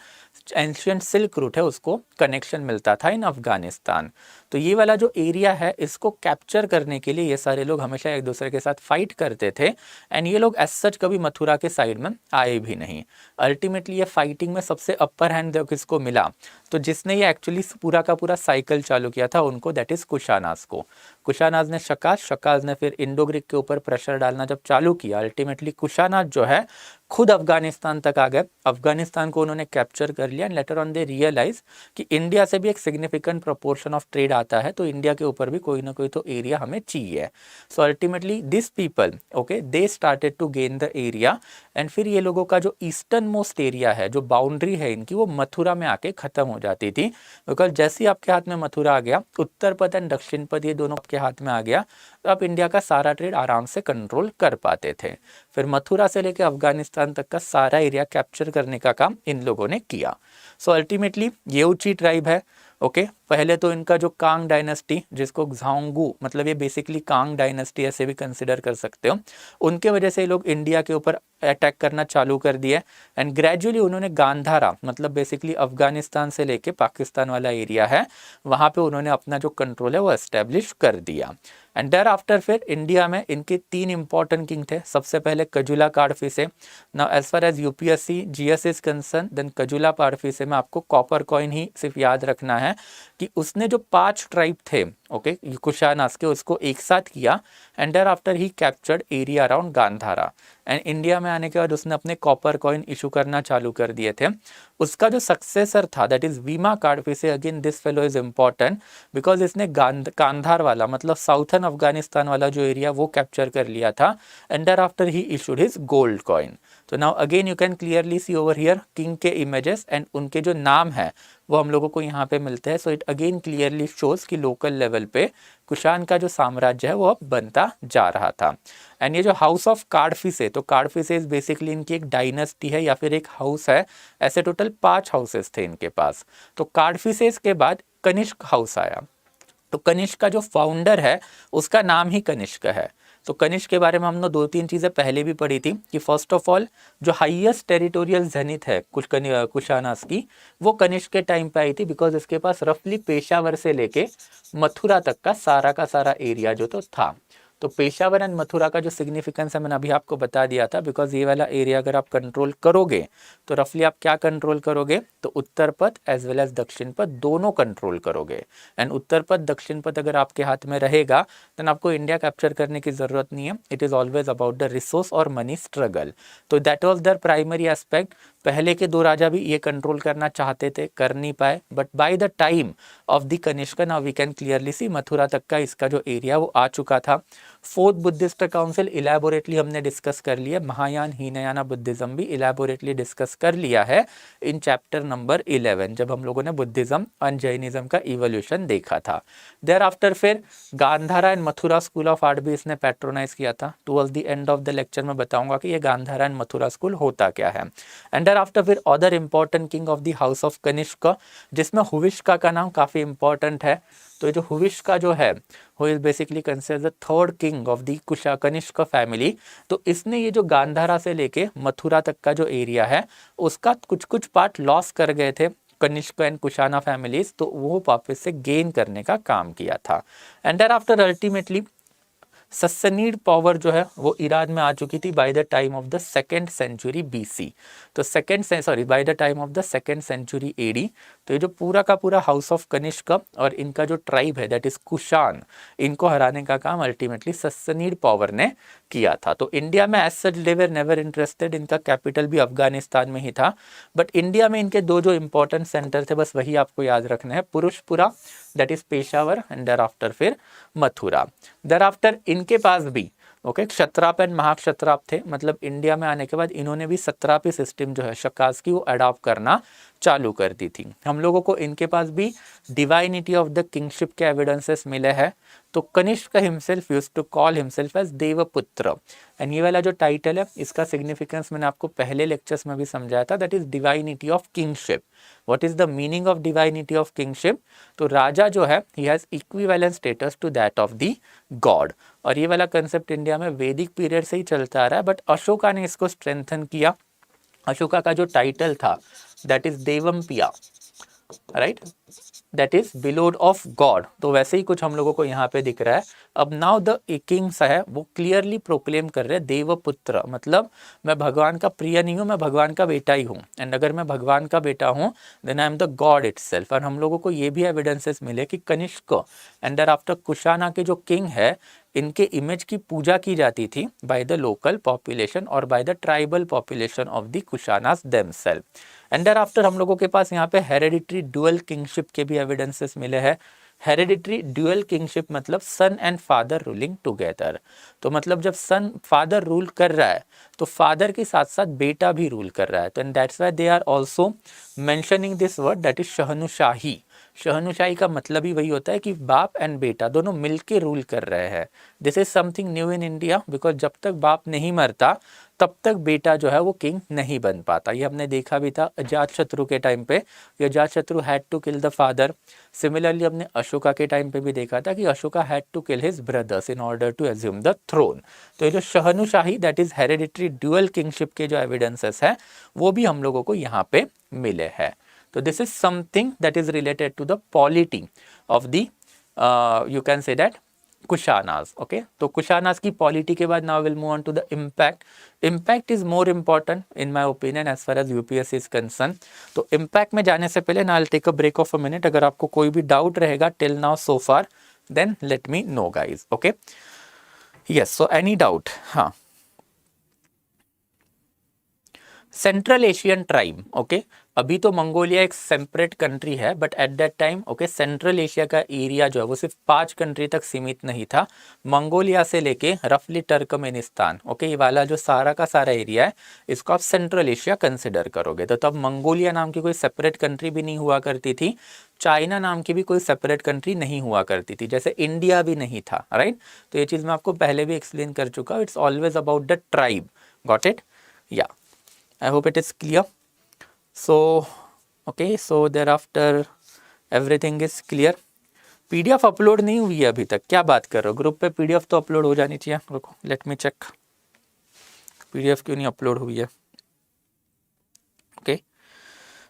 एंशियंट सिल्क रूट है उसको कनेक्शन मिलता था इन अफगानिस्तान। तो ये वाला जो एरिया है इसको कैप्चर करने के लिए ये सारे लोग हमेशा एक दूसरे के साथ फाइट करते थे, एंड ये लोग एज सच कभी मथुरा के साइड में आए भी नहीं। अल्टीमेटली ये फाइटिंग में सबसे अपर हैंड किसको मिला? तो जिसने ये एक्चुअली पूरा का पूरा साइकिल चालू किया था उनको, दैट इज कुशानाज को। कुशानाज ने शकाज ने फिर इंडो ग्रीक के ऊपर प्रेशर डालना जब चालू किया, अल्टीमेटली कुशानाज जो है खुद अफगानिस्तान तक आ गए, अफगानिस्तान को उन्होंने कैप्चर कर लिया, and later on they realise कि इंडिया से भी एक सिग्निफिकेंट प्रोपोर्शन ऑफ ट्रेड आता है, तो इंडिया के ऊपर भी कोई ना कोई तो एरिया हमें चाहिए। So ultimately this people okay they started to gain the area, and फिर ये लोगों का जो ईस्टर्न मोस्ट एरिया है, जो बाउंड्री है इनकी, वो मथुरा में आके खत्म हो जाती थी। बिकॉज जैसे ही आपके हाथ में मथुरा आ गया, उत्तर पद एंड दक्षिण पद ये दोनों आपके हाथ में आ गया, तो आप इंडिया का सारा ट्रेड आराम से कंट्रोल कर पाते थे। फिर मथुरा से लेकर अफगानिस्तान तक का सारा एरिया कैप्चर करने का काम इन लोगों ने किया। सो अल्टीमेटली ये ऊंची ट्राइब है, ओके। पहले तो इनका जो कांग डायनेस्टी, जिसको झांगू मतलब ये बेसिकली कांग डायनेस्टी ऐसे भी कंसिडर कर सकते हो, उनके वजह से ये लोग इंडिया के ऊपर अटैक करना चालू कर दिए, एंड ग्रेजुअली उन्होंने गांधारा मतलब बेसिकली अफगानिस्तान से लेके पाकिस्तान वाला एरिया है वहाँ पे उन्होंने अपना जो कंट्रोल है वो एस्टेब्लिश कर दिया। एंड देयर आफ्टर फिर इंडिया में इनके 3 इंपॉर्टेंट किंग थे। सबसे पहले Kujula Kadphises. Now as far as UPSC GS is concern, then Kujula Kadphises में आपको कॉपर कॉइन ही सिर्फ याद रखना है कि उसने जो 5 ट्राइब थे ओके कुशानास के, उसको एक साथ किया, and thereafter he captured area around Gandhara, and India में आने के बाद उसने अपने कॉपर कॉइन इशू करना चालू कर दिए थे। उसका जो सक्सेसर था that is Vima Kadphises, again this fellow is important because इसने कांधार वाला मतलब साउथर्न अफगानिस्तान वाला जो एरिया वो कैप्चर कर लिया था, and thereafter he issued his gold coin. तो now again you can clearly see over here king के इमेजेस, एंड उनके जो नाम है वो हम लोगों को यहाँ पे मिलते हैं। So it again clearly shows कि लोकल लेवल पे कुशान का जो साम्राज्य है वो अब बनता जा रहा था। एंड ये जो हाउस ऑफ काडफिसे, तो काडफिसे इज बेसिकली इनकी एक डायनेस्टी है या फिर एक हाउस है, ऐसे टोटल 5 हाउसेस थे इनके पास। तो काडफिसेस के बाद कनिष्क हाउस आया, तो कनिष्क का जो फाउंडर है उसका नाम ही कनिष्क है। तो कनिष्क के बारे में हमने 2-3 चीज़ें पहले भी पढ़ी थी कि फर्स्ट ऑफ ऑल जो हाईएस्ट टेरिटोरियल जेनिथ है कुशानास की, वो कनिष्क के टाइम पे आई थी, बिकॉज इसके पास रफली पेशावर से लेके मथुरा तक का सारा एरिया जो तो था। तो पेशावर एंड मथुरा का जो सिग्निफिकेंस है मैंने अभी आपको बता दिया था, बिकॉज ये वाला एरिया अगर आप कंट्रोल करोगे तो रफली आप क्या कंट्रोल करोगे, तो उत्तर पथ एज वेल एज दक्षिण पथ दोनों कंट्रोल करोगे। एंड उत्तर पथ दक्षिण पथ अगर आपके हाथ में रहेगा देन आपको इंडिया कैप्चर करने की जरूरत नहीं है, it is always about the resource और मनी स्ट्रगल। तो that was there primary aspect. पहले के 2 राजा भी ये कंट्रोल करना चाहते थे, कर नहीं पाए, but by the time of the Kanishka now we can clearly see Mathura तक का इसका जो एरिया वो आ चुका था। फोर्थ बुद्धिस्ट काउंसिल इलेबोरेटली हमने डिस्कस कर लिया, महायान हीनयाना बुद्धिज्म भी इलेबोरेटली डिस्कस कर लिया है इन चैप्टर नंबर 11 जब हम लोगों ने बुद्धिज्म एंड जैनिज्म का इवोल्यूशन देखा था। देयर आफ्टर फिर Gandhara and Mathura school of art भी इसने पैट्रोनाइज किया था। Towards the end of the lecture में बताऊंगा कि ये गांधारा एंड मथुरा स्कूल होता क्या है। एंड देयर आफ्टर फिर other important king of the house of Kanishka, जिसमें हुविष्का का नाम काफी इंपॉर्टेंट है। तो ये जो हुविष्का जो है who is basically considered the third king of the Kusha Kanishka family, तो इसने ये जो गांधारा से लेके मथुरा तक का जो एरिया है उसका कुछ कुछ पार्ट लॉस कर गए थे कनिष्क एंड कुशाना फैमिलीज, तो वो वापस से गेन करने का काम किया था। And thereafter ultimately Sassanid power जो है वो ईरान में आ चुकी थी by the time of the 2nd century BC. तो by the time of the 2nd century AD. तो ये जो पूरा का पूरा हाउस ऑफ कनिष्क और इनका जो ट्राइब है दैट इज कुशान, इनको हराने का काम अल्टीमेटली सस्सनीड पावर ने किया था। तो इंडिया में as such they were never interested, इनका कैपिटल भी अफगानिस्तान में ही था, बट इंडिया में इनके 2 जो इंपॉर्टेंट सेंटर थे बस वही आपको याद रखने हैं, Purushapura that is Peshawar and thereafter फिर मथुरा। देयर आफ्टर इनके पास भी क्षत्राप एंड महाक्षत्राप थे, मतलब इंडिया में आने के बाद इन्होंने भी सत्रापी सिस्टम जो है शकास की वो अडॉप्ट करना चालू कर दी थी। हम लोगों को इनके पास भी डिवाइनिटी ऑफ द किंगशिप के एविडेंसेस मिले हैं। तो Kanishka himself used to call himself as Devaputra, and ये वाला जो टाइटल है इसका सिग्निफिकेंस मैंने आपको पहले लेक्चर्स में भी समझाया था, that is divinity of kingship. What is the meaning of divinity of kingship? तो राजा जो है he has equivalent status to that of the god, और ये वाला कंसेप्ट इंडिया में वैदिक पीरियड से ही चलता आ रहा है, बट अशोका ने इसको स्ट्रेंथन किया। अशोका का जो टाइटल था that is Devampiya, right, that is beloved of god. तो वैसे ही कुछ हम लोगों को यहाँ पे दिख रहा है। अब नाउ द किंग्स है वो क्लियरली प्रोक्लेम कर रहे हैं देवपुत्र, मतलब मैं भगवान का प्रिय नहीं हूँ, मैं भगवान का बेटा ही हूँ, एंड अगर मैं भगवान का बेटा हूँ then I am the God itself. और हम लोगों को ये भी एविडेंसेस मिले कि Kanishka and thereafter Kushana के जो किंग है इनके इमेज की पूजा की जाती थी बाय द लोकल पॉपुलेशन और by the tribal population of the Kushanas themselves. And thereafter हम लोगों के पास यहाँ पे हेरेडिटरी ड्यूअल किंगशिप के भी एविडेंसेस मिले हैं। हेरेडिटरी ड्यूअल किंगशिप मतलब सन एंड फादर रूलिंग टुगेदर। तो मतलब जब सन फादर रूल कर रहा है तो फादर के साथ साथ बेटा भी रूल कर रहा है। तो and that's why they are also mentioning this word that is Shahanushahi. Shahanushahi का मतलब ही वही होता है कि बाप एंड बेटा दोनों मिलके रूल कर रहे हैं। This is something new in India, because जब तक बाप नहीं मरता तब तक बेटा जो है वो किंग नहीं बन पाता। ये हमने देखा भी था अजातशत्रु के टाइम पे, Ajatashatru had to kill the father. Similarly हमने अशोका के टाइम पे भी देखा था कि Ashoka had to kill his brothers in order to assume the throne. तो ये जो Shahanushahi that is hereditary dual kingship के जो एविडेंसेस है वो भी हम लोगों को यहाँ पे मिले हैं। तो this is something that is related to the polity of the you can say that Kushanas. Okay, तो Kushanas की polity के बाद now we'll move on to the impact. Impact is more important in my opinion as far as UPSC is concerned. तो impact में जाने से पहले now I'll take a break of a minute. अगर आपको कोई भी doubt रहेगा till now so far then let me know guys. Okay, yes, so any doubt? हाँ, सेंट्रल एशियन ट्राइब, ओके, अभी तो मंगोलिया एक सेपरेट कंट्री है, but at that time okay central Asia का एरिया जो है वो सिर्फ 5 कंट्री तक सीमित नहीं था। मंगोलिया से लेके रफली टर्कमेनिस्तान, ओके, ये वाला जो सारा का सारा एरिया है इसको आप सेंट्रल एशिया कंसिडर करोगे। तो तब मंगोलिया नाम की कोई सेपरेट कंट्री भी नहीं हुआ करती थी, चाइना नाम की भी कोई सेपरेट कंट्री नहीं हुआ करती थी, जैसे इंडिया भी नहीं था, राइट। तो ये चीज़ मैं आपको पहले भी एक्सप्लेन कर चुका हूँ। It's always about the tribe, got it? या I hope it is clear. So okay, so thereafter everything is clear. PDF upload नहीं हुई है अभी तक, क्या बात कर रहे हो? ग्रुप पे PDF तो अपलोड हो जानी चाहिए। रुको, लेट मी चेक PDF क्यों नहीं अपलोड हुई है। ओके,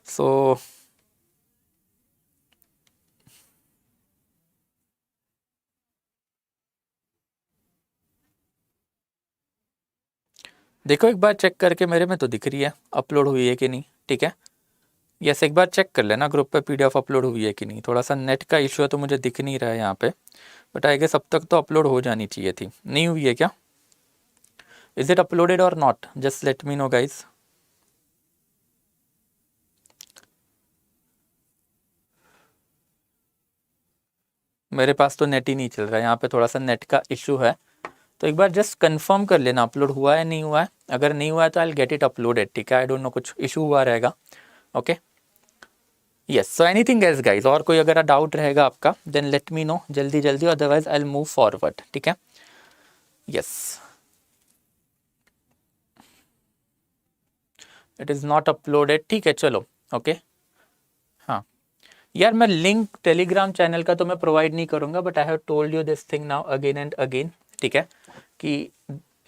सो देखो एक बार चेक करके, मेरे में तो दिख रही है अपलोड हुई है कि नहीं, ठीक है। यस, एक बार चेक कर लेना ग्रुप पे PDF अपलोड हुई है कि नहीं। थोड़ा सा नेट का इशू है तो मुझे दिख नहीं रहा है यहाँ पे, बट आई गेस अब तक तो अपलोड हो जानी चाहिए थी। नहीं हुई है क्या? इज इट अपलोडेड और not? Just let me know guys. मेरे पास तो नेट ही नहीं चल रहा है, यहाँ पे थोड़ा सा नेट का इशू है, तो एक बार जस्ट कंफर्म कर लेना अपलोड हुआ है नहीं हुआ है। अगर नहीं हुआ है तो I will get it uploaded, ठीक है। आई डोंट नो कुछ इशू हुआ रहेगा। Okay, yes. So anything else guys, और कोई अगर डाउट रहेगा आपका देन लेट मी नो जल्दी जल्दी, otherwise I will move forward, ठीक है। Yes, it is not uploaded, ठीक है चलो। ओके हाँ यार, मैं लिंक टेलीग्राम चैनल का तो मैं प्रोवाइड नहीं करूँगा, but I have told you this thing now again and again, ठीक है, कि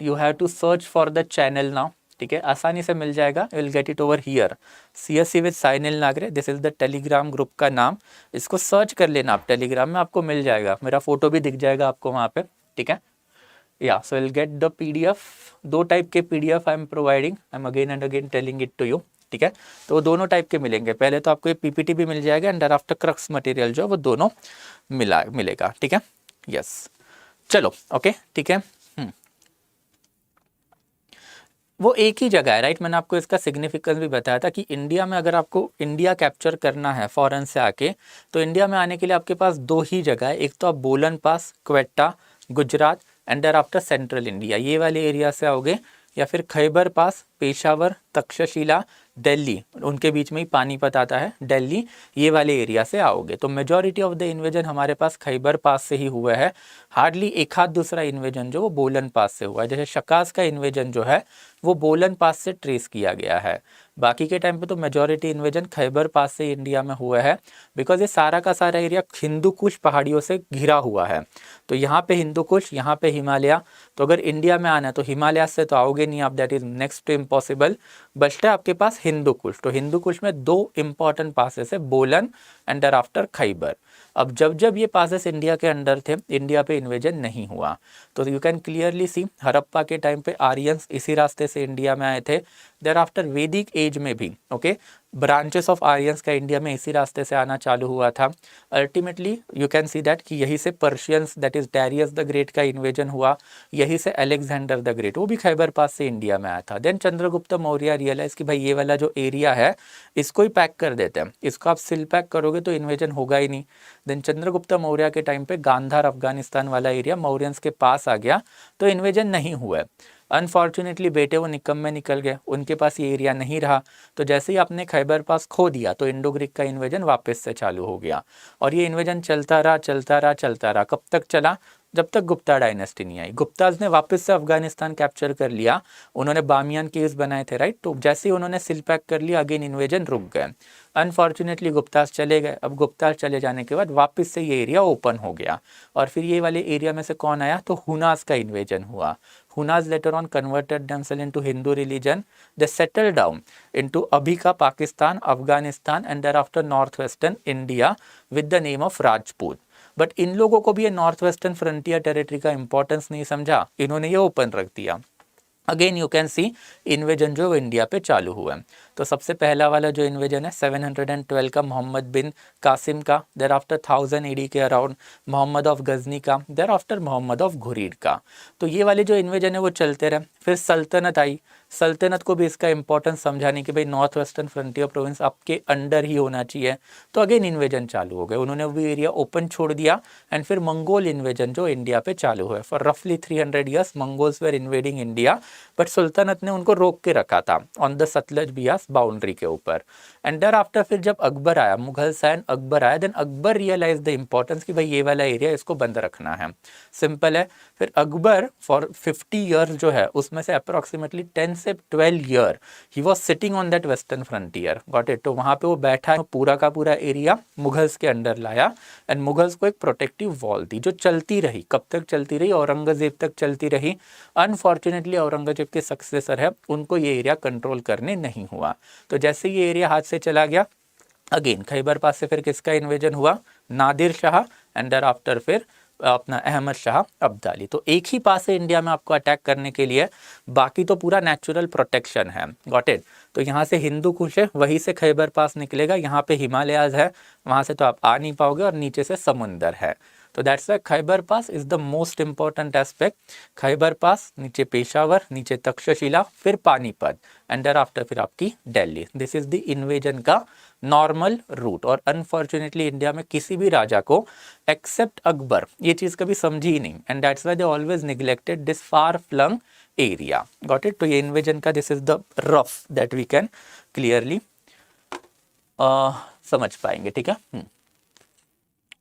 you have to search for the channel now, ठीक है। आसानी से मिल जाएगा, you will get it over here, CSC with Sainil Nagare, this is the Telegram group का नाम। इसको सर्च कर लेना आप टेलीग्राम में, आपको मिल जाएगा, मेरा फोटो भी दिख जाएगा आपको वहाँ पे, ठीक है। Yeah so will get the PDF, 2 type के PDF I am providing, I am again and again telling it to you, ठीक है। तो वो दोनों टाइप के मिलेंगे, पहले तो आपको ये PPT भी मिल जाएगा एंड आफ्टर क्रक्स मटेरियल जो वो दोनों मिलेगा, ठीक है। यस चलो ओके, ठीक है। वो एक ही जगह है, राइट। मैंने आपको इसका सिग्निफिकेंस भी बताया था कि इंडिया में अगर आपको इंडिया कैप्चर करना है फॉरेन से आके, तो इंडिया में आने के लिए आपके पास 2 ही जगह है, एक तो आप Bolan pass, Quetta, Gujarat and thereafter central India, ये वाले एरिया से आओगे, या फिर खैबर पास, पेशावर, तक्षशिला, दिल्ली, उनके बीच में ही पानीपत आता है, दिल्ली, ये वाले एरिया से आओगे। तो मेजॉरिटी ऑफ द इन्वेजन हमारे पास खैबर पास से ही हुआ है, हार्डली एक हाथ दूसरा इन्वेजन जो वो बोलन पास से हुआ है। जैसे शकास का इन्वेजन जो है वो बोलन पास से ट्रेस किया गया है, बाकी के टाइम पे तो मेजॉरिटी इन्वेजन खैबर पास से इंडिया में हुआ है, बिकॉज ये सारा का सारा एरिया हिंदू कुश पहाड़ियों से घिरा हुआ है। तो यहाँ पे हिंदू कुश, यहाँ पे हिमालय, तो अगर इंडिया में आना है तो हिमालय से तो आओगे नहीं आप, that is next to impossible. बचता है आपके पास हिंदू कुश, तो हिंदू कुश में 2 इंपॉर्टेंट पासेस है, बोलन एंड देयर आफ्टर खैबर। अब जब ये पासेस इंडिया के अंडर थे, इंडिया पे इन्वेजन नहीं हुआ। तो यू कैन क्लियरली सी हड़प्पा के टाइम पे आर्यंस इसी रास्ते से इंडिया में आए थे, देयर आफ्टर वैदिक एज में भी ओके ब्रांचेस ऑफ आर्यंस का इंडिया में इसी रास्ते से आना चालू हुआ था। Ultimately you can see that कि यही से Persians, that is Darius the great का इन्वेजन हुआ, यही से अलेक्जेंडर द ग्रेट, वो भी खैबर पास से इंडिया में आया था। देन चंद्रगुप्त मौर्य रियलाइज कि भाई ये वाला जो एरिया है इसको ही पैक कर देते हैं, इसको आप सिल पैक करोगे तो इन्वेजन होगा ही नहीं। देन चंद्रगुप्त मौर्य के टाइम पे गांधार अफगानिस्तान वाला एरिया मौर्यंस के पास आ गया, तो इन्वेजन नहीं हुआ है। अनफॉर्चुनेटली बेटे वो निकम में निकल गए, उनके पास ये एरिया नहीं रहा, तो जैसे ही आपने खैबर पास खो दिया तो इंडो ग्रीक का इन्वेजन वापस से चालू हो गया। और ये इन्वेजन चलता रहा, कब तक चला, जब तक गुप्ता डायनेस्टी नहीं आई। गुप्ताज ने वापस से अफगानिस्तान कैप्चर कर लिया, उन्होंने बामियान केव्स बनाए थे, राइट। तो जैसे ही उन्होंने सिल पैक कर लिया अगेन इन्वेजन रुक गए। अनफॉर्चुनेटली गुप्ताज चले गए, अब गुप्ताज चले जाने के बाद वापस से ये एरिया ओपन हो गया, और फिर ये वाले एरिया में से कौन आया, तो हुनास का इन्वेजन हुआ। Hunas later on converted themselves into Hindu religion. They settled down into अभी का Pakistan, Afghanistan and thereafter Northwestern India with the name of Rajput. But in लोगों को भी ये नॉर्थ वेस्टर्न फ्रंटियर टेरिटरी का इंपॉर्टेंस नहीं समझा, इन्होंने ये ओपन रख दिया। Again you can see invasion जो इंडिया पे चालू हुआ है। तो सबसे पहला वाला जो इन्वेजन है 712 का मोहम्मद बिन कासिम का, देर आफ्टर 1000 AD के अराउंड मोहम्मद ऑफ गजनी का, thereafter Mohammad of Ghurid का। तो ये वाले जो इन्वेजन है वो चलते रहे। फिर सल्तनत आई, सल्तनत को भी इसका इंपॉर्टेंस समझाने कि भाई नॉर्थ वेस्टर्न फ्रंटियर प्रोविंस आपके अंडर ही होना चाहिए, तो अगेन इन्वेजन चालू हो गए, उन्होंने वो एरिया ओपन छोड़ दिया। एंड फिर मंगोल इन्वेजन जो इंडिया पे चालू हुआ, फॉर रफली 300 years Mongols were invading India, but सुल्तानत ने उनको रोक के रखा था on the Sutlej Beas boundary के ऊपर। एंड देयर आफ्टर फिर जब अकबर आया, मुगल सैन अकबर आया, then Akbar realize the importance कि भाई ये वाला एरिया इसको बंद रखना है। सिंपल है। फिर अकबर फॉर 50 ईयर्स जो है उसमें से अप्रोक्सीमेटली 10 से 12 year he was sitting on that western frontier, got it. तो वहाँ पे वो बैठा, पूरा का पूरा एरिया मुगल्स के अंडर लाया एंड मुगल्स को एक प्रोटेक्टिव वॉल दी जो चलती रही। कब तक चलती रही, औरंगजेब तक चलती रही। अनफॉर्चुनेटली औरंगजेब के सक्सेसर है, उनको ये एरिया कंट्रोल करने नहीं हुआ। तो जैसे ये एरिया हाथ से चला गया, अगेन खैबर पास से फिर किसका इन्वेजन हुआ, Nadir Shah and thereafter फिर अपना अहमद शाह अब्दाली। तो एक ही पास है इंडिया में आपको अटैक करने के लिए, बाकी तो पूरा नेचुरल प्रोटेक्शन है, गॉट इट। तो यहाँ से हिंदू कुश है, वहीं से खैबर पास निकलेगा, यहाँ पे हिमालयाज है, वहाँ से तो आप आ नहीं पाओगे, और नीचे से समुंदर है। तो that's why Khyber pass is the most important aspect. Khyber pass, नीचे पेशावर, नीचे तक्षशिला, फिर पानीपत एंड देयर आफ्टर फिर आपकी Delhi. This is the invasion का नॉर्मल रूट। और अनफॉर्चुनेटली इंडिया में किसी भी राजा को एक्सेप्ट अकबर ये चीज़ कभी समझी ही नहीं, and that's why they always neglected this far flung area. Got it. तो ये इन्वेजन का this is the rough that we can clearly समझ पाएंगे, ठीक है।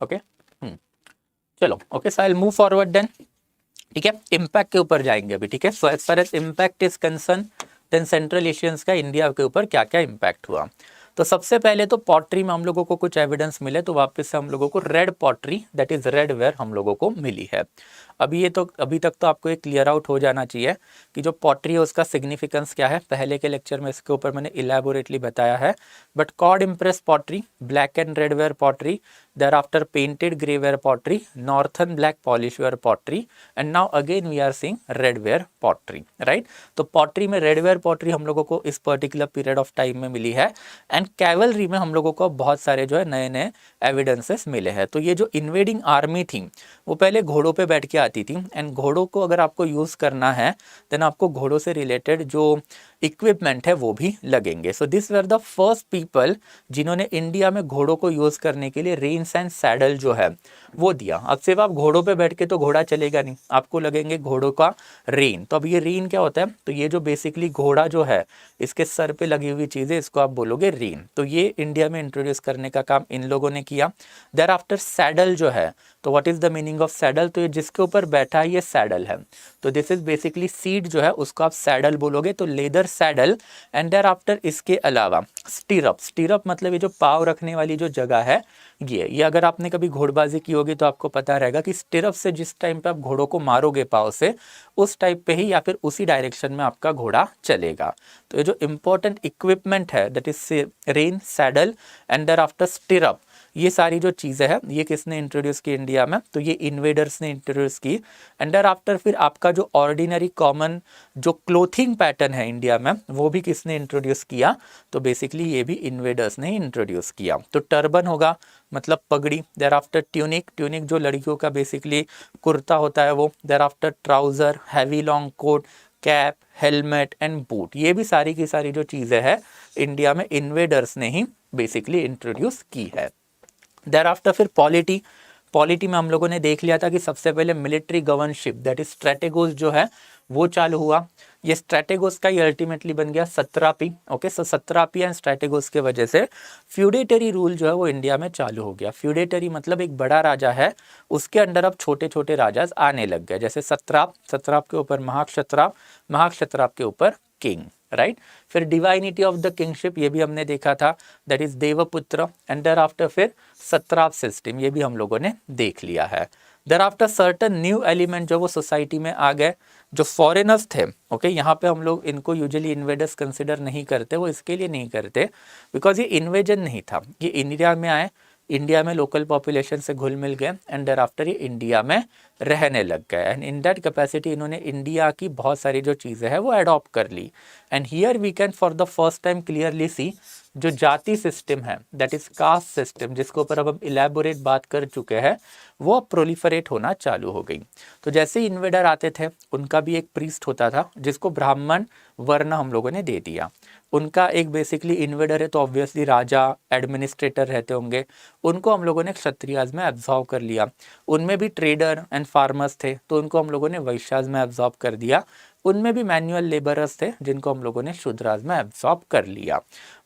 ओके चलो, okay so I will move forward then, ठीक है। इम्पैक्ट के ऊपर जाएंगे अभी, ठीक है। So as far as impact is concern, then central Asians का इंडिया के ऊपर क्या क्या इम्पैक्ट हुआ। तो सबसे पहले तो पॉटरी में हम लोगों को कुछ एविडेंस मिले, तो वापस से हम लोगों को red pottery that is red ware हम लोगों को मिली है। अभी तक तो आपको ये क्लियर आउट हो जाना चाहिए कि जो पॉटरी है उसका सिग्निफिकेंस क्या है। पहले के लेक्चर में इसके ऊपर मैंने इलेबोरेटली बताया है। But cord impress pottery, black and red ware pottery, thereafter painted grey ware pottery, northern black polish ware pottery, and now again we are seeing red ware pottery, right. तो pottery में red ware pottery हम लोगों को इस particular period of time में मिली है। And cavalry में हम लोगों को बहुत सारे जो है नए नए एविडेंसेस मिले हैं। तो ये जो इन्वेडिंग आर्मी थी वो पहले घोड़ों पे बैठ के आती थी, एंड घोड़ों को अगर आपको यूज़ करना है देन आपको घोड़ों से रिलेटेड जो इक्विपमेंट है वो भी लगेंगे। So this were the first people जिन्होंने इंडिया में घोड़ों को यूज़ करने के लिए रेन्स एंड सैडल जो है वो दिया। अब सिर्फ आप घोड़ों पे बैठ के तो घोड़ा चलेगा नहीं, आपको लगेंगे घोड़ों का रेन। तो अब ये रेन क्या होता है, तो ये जो बेसिकली घोड़ा जो है इसके सर पे लगी हुई चीज़ें, इसको आप बोलोगे रेन। तो ये इंडिया में इंट्रोड्यूस करने का काम इन लोगों ने किया। देयर आफ्टर सैडल जो है, तो what is the meaning of saddle, तो ये जिसके ऊपर बैठा है ये सैडल है। तो दिस इज बेसिकली सीट जो है उसको आप सैडल बोलोगे, तो leather saddle. And thereafter इसके अलावा स्टीरअप, स्टीरअप मतलब ये जो पाँव रखने वाली जो जगह है ये अगर आपने कभी घोड़बाजी की होगी तो आपको पता रहेगा कि स्टिरअप से जिस टाइम पे आप घोड़ों को मारोगे पाँव से, उस टाइप पे ही या फिर उसी डायरेक्शन में आपका घोड़ा चलेगा। तो ये जो इंपॉर्टेंट इक्विपमेंट है that is rein, saddle and thereafter stirrup, ये सारी जो चीज़ें हैं ये किसने इंट्रोड्यूस की इंडिया में, तो ये इन्वेडर्स ने इंट्रोड्यूस की। एंड देयर आफ्टर फिर आपका जो ऑर्डिनरी कॉमन जो क्लोथिंग पैटर्न है इंडिया में वो भी किसने इंट्रोड्यूस किया, तो बेसिकली ये भी इन्वेडर्स ने इंट्रोड्यूस किया। तो टर्बन होगा मतलब पगड़ी, देयर आफ्टर ट्यूनिक, ट्यूनिक जो लड़कियों का बेसिकली कुर्ता होता है वो, thereafter trouser, heavy long coat, cap, helmet and boot, ये भी सारी की सारी जो चीज़ें हैं इंडिया में इन्वेडर्स ने ही बेसिकली इंट्रोड्यूस की है। देयर आफ्टर फिर पॉलिटी, पॉलिटी में हम लोगों ने देख लिया था कि सबसे पहले मिलिट्री गवर्नशिप दैट इज स्ट्रेटेगोस जो है वो चालू हुआ। ये स्ट्रेटेगोस का ही अल्टीमेटली बन गया सत्रापी। ओके, सो सत्रापी एंड स्ट्रेटेगोस के वजह से फ्यूडेटरी रूल जो है वो इंडिया में चालू हो गया। फ्यूडेटरी मतलब एक बड़ा राजा है उसके अंडर अब छोटे छोटे राजा आने लग गए, जैसे सत्राप, सत्राप के ऊपर महाक्षत्राप, महाक्षत्राप के ऊपर किंग, राइट। फिर डिवाइनिटी ऑफ द किंगशिप ये भी हमने देखा था, that is Devaputra. And thereafter फिर सत्राप सिस्टम ये भी हम लोगों ने देख लिया है। Thereafter certain new element जो वो सोसाइटी में आ गए, जो फॉरेनर्स थे। ओके, यहाँ पे हम लोग इनको यूजुअली इन्वेडर्स कंसिडर नहीं करते, वो इसके लिए नहीं करते बिकॉज ये इन्वेजन नहीं था, ये इंडिया में आए, इंडिया में लोकल पॉपुलेशन से घुल मिल गए एंड देयर आफ्टर ये इंडिया में रहने लग गए। एंड इन दैट कैपेसिटी इन्होंने इंडिया की बहुत सारी जो चीज़ें हैं वो अडॉप्ट कर ली। And here we can for the first time clearly see जो जाति सिस्टम है दैट इज कास्ट सिस्टम, जिसके ऊपर अब हम इलेबोरेट बात कर चुके हैं, वो अब प्रोलिफरेट होना चालू हो गई। तो जैसे ही इन्वेडर आते थे उनका भी एक प्रीस्ट होता था जिसको ब्राह्मण वर्ण हम लोगों ने दे दिया। उनका एक बेसिकली इन्वेडर है तो ऑब्वियसली राजा एडमिनिस्ट्रेटर रहते होंगे, उनको हम लोगों ने क्षत्रियाज में एब्जॉर्व कर लिया। उनमें भी ट्रेडर एंड फार्मर्स थे तो उनको हम लोगों ने वैश्याज में एब्जॉर्व कर दिया। उनमें भी मैनुअल लेबरर्स थे जिनको हम लोगों ने शूद्राज में एब्जॉर्ब कर लिया।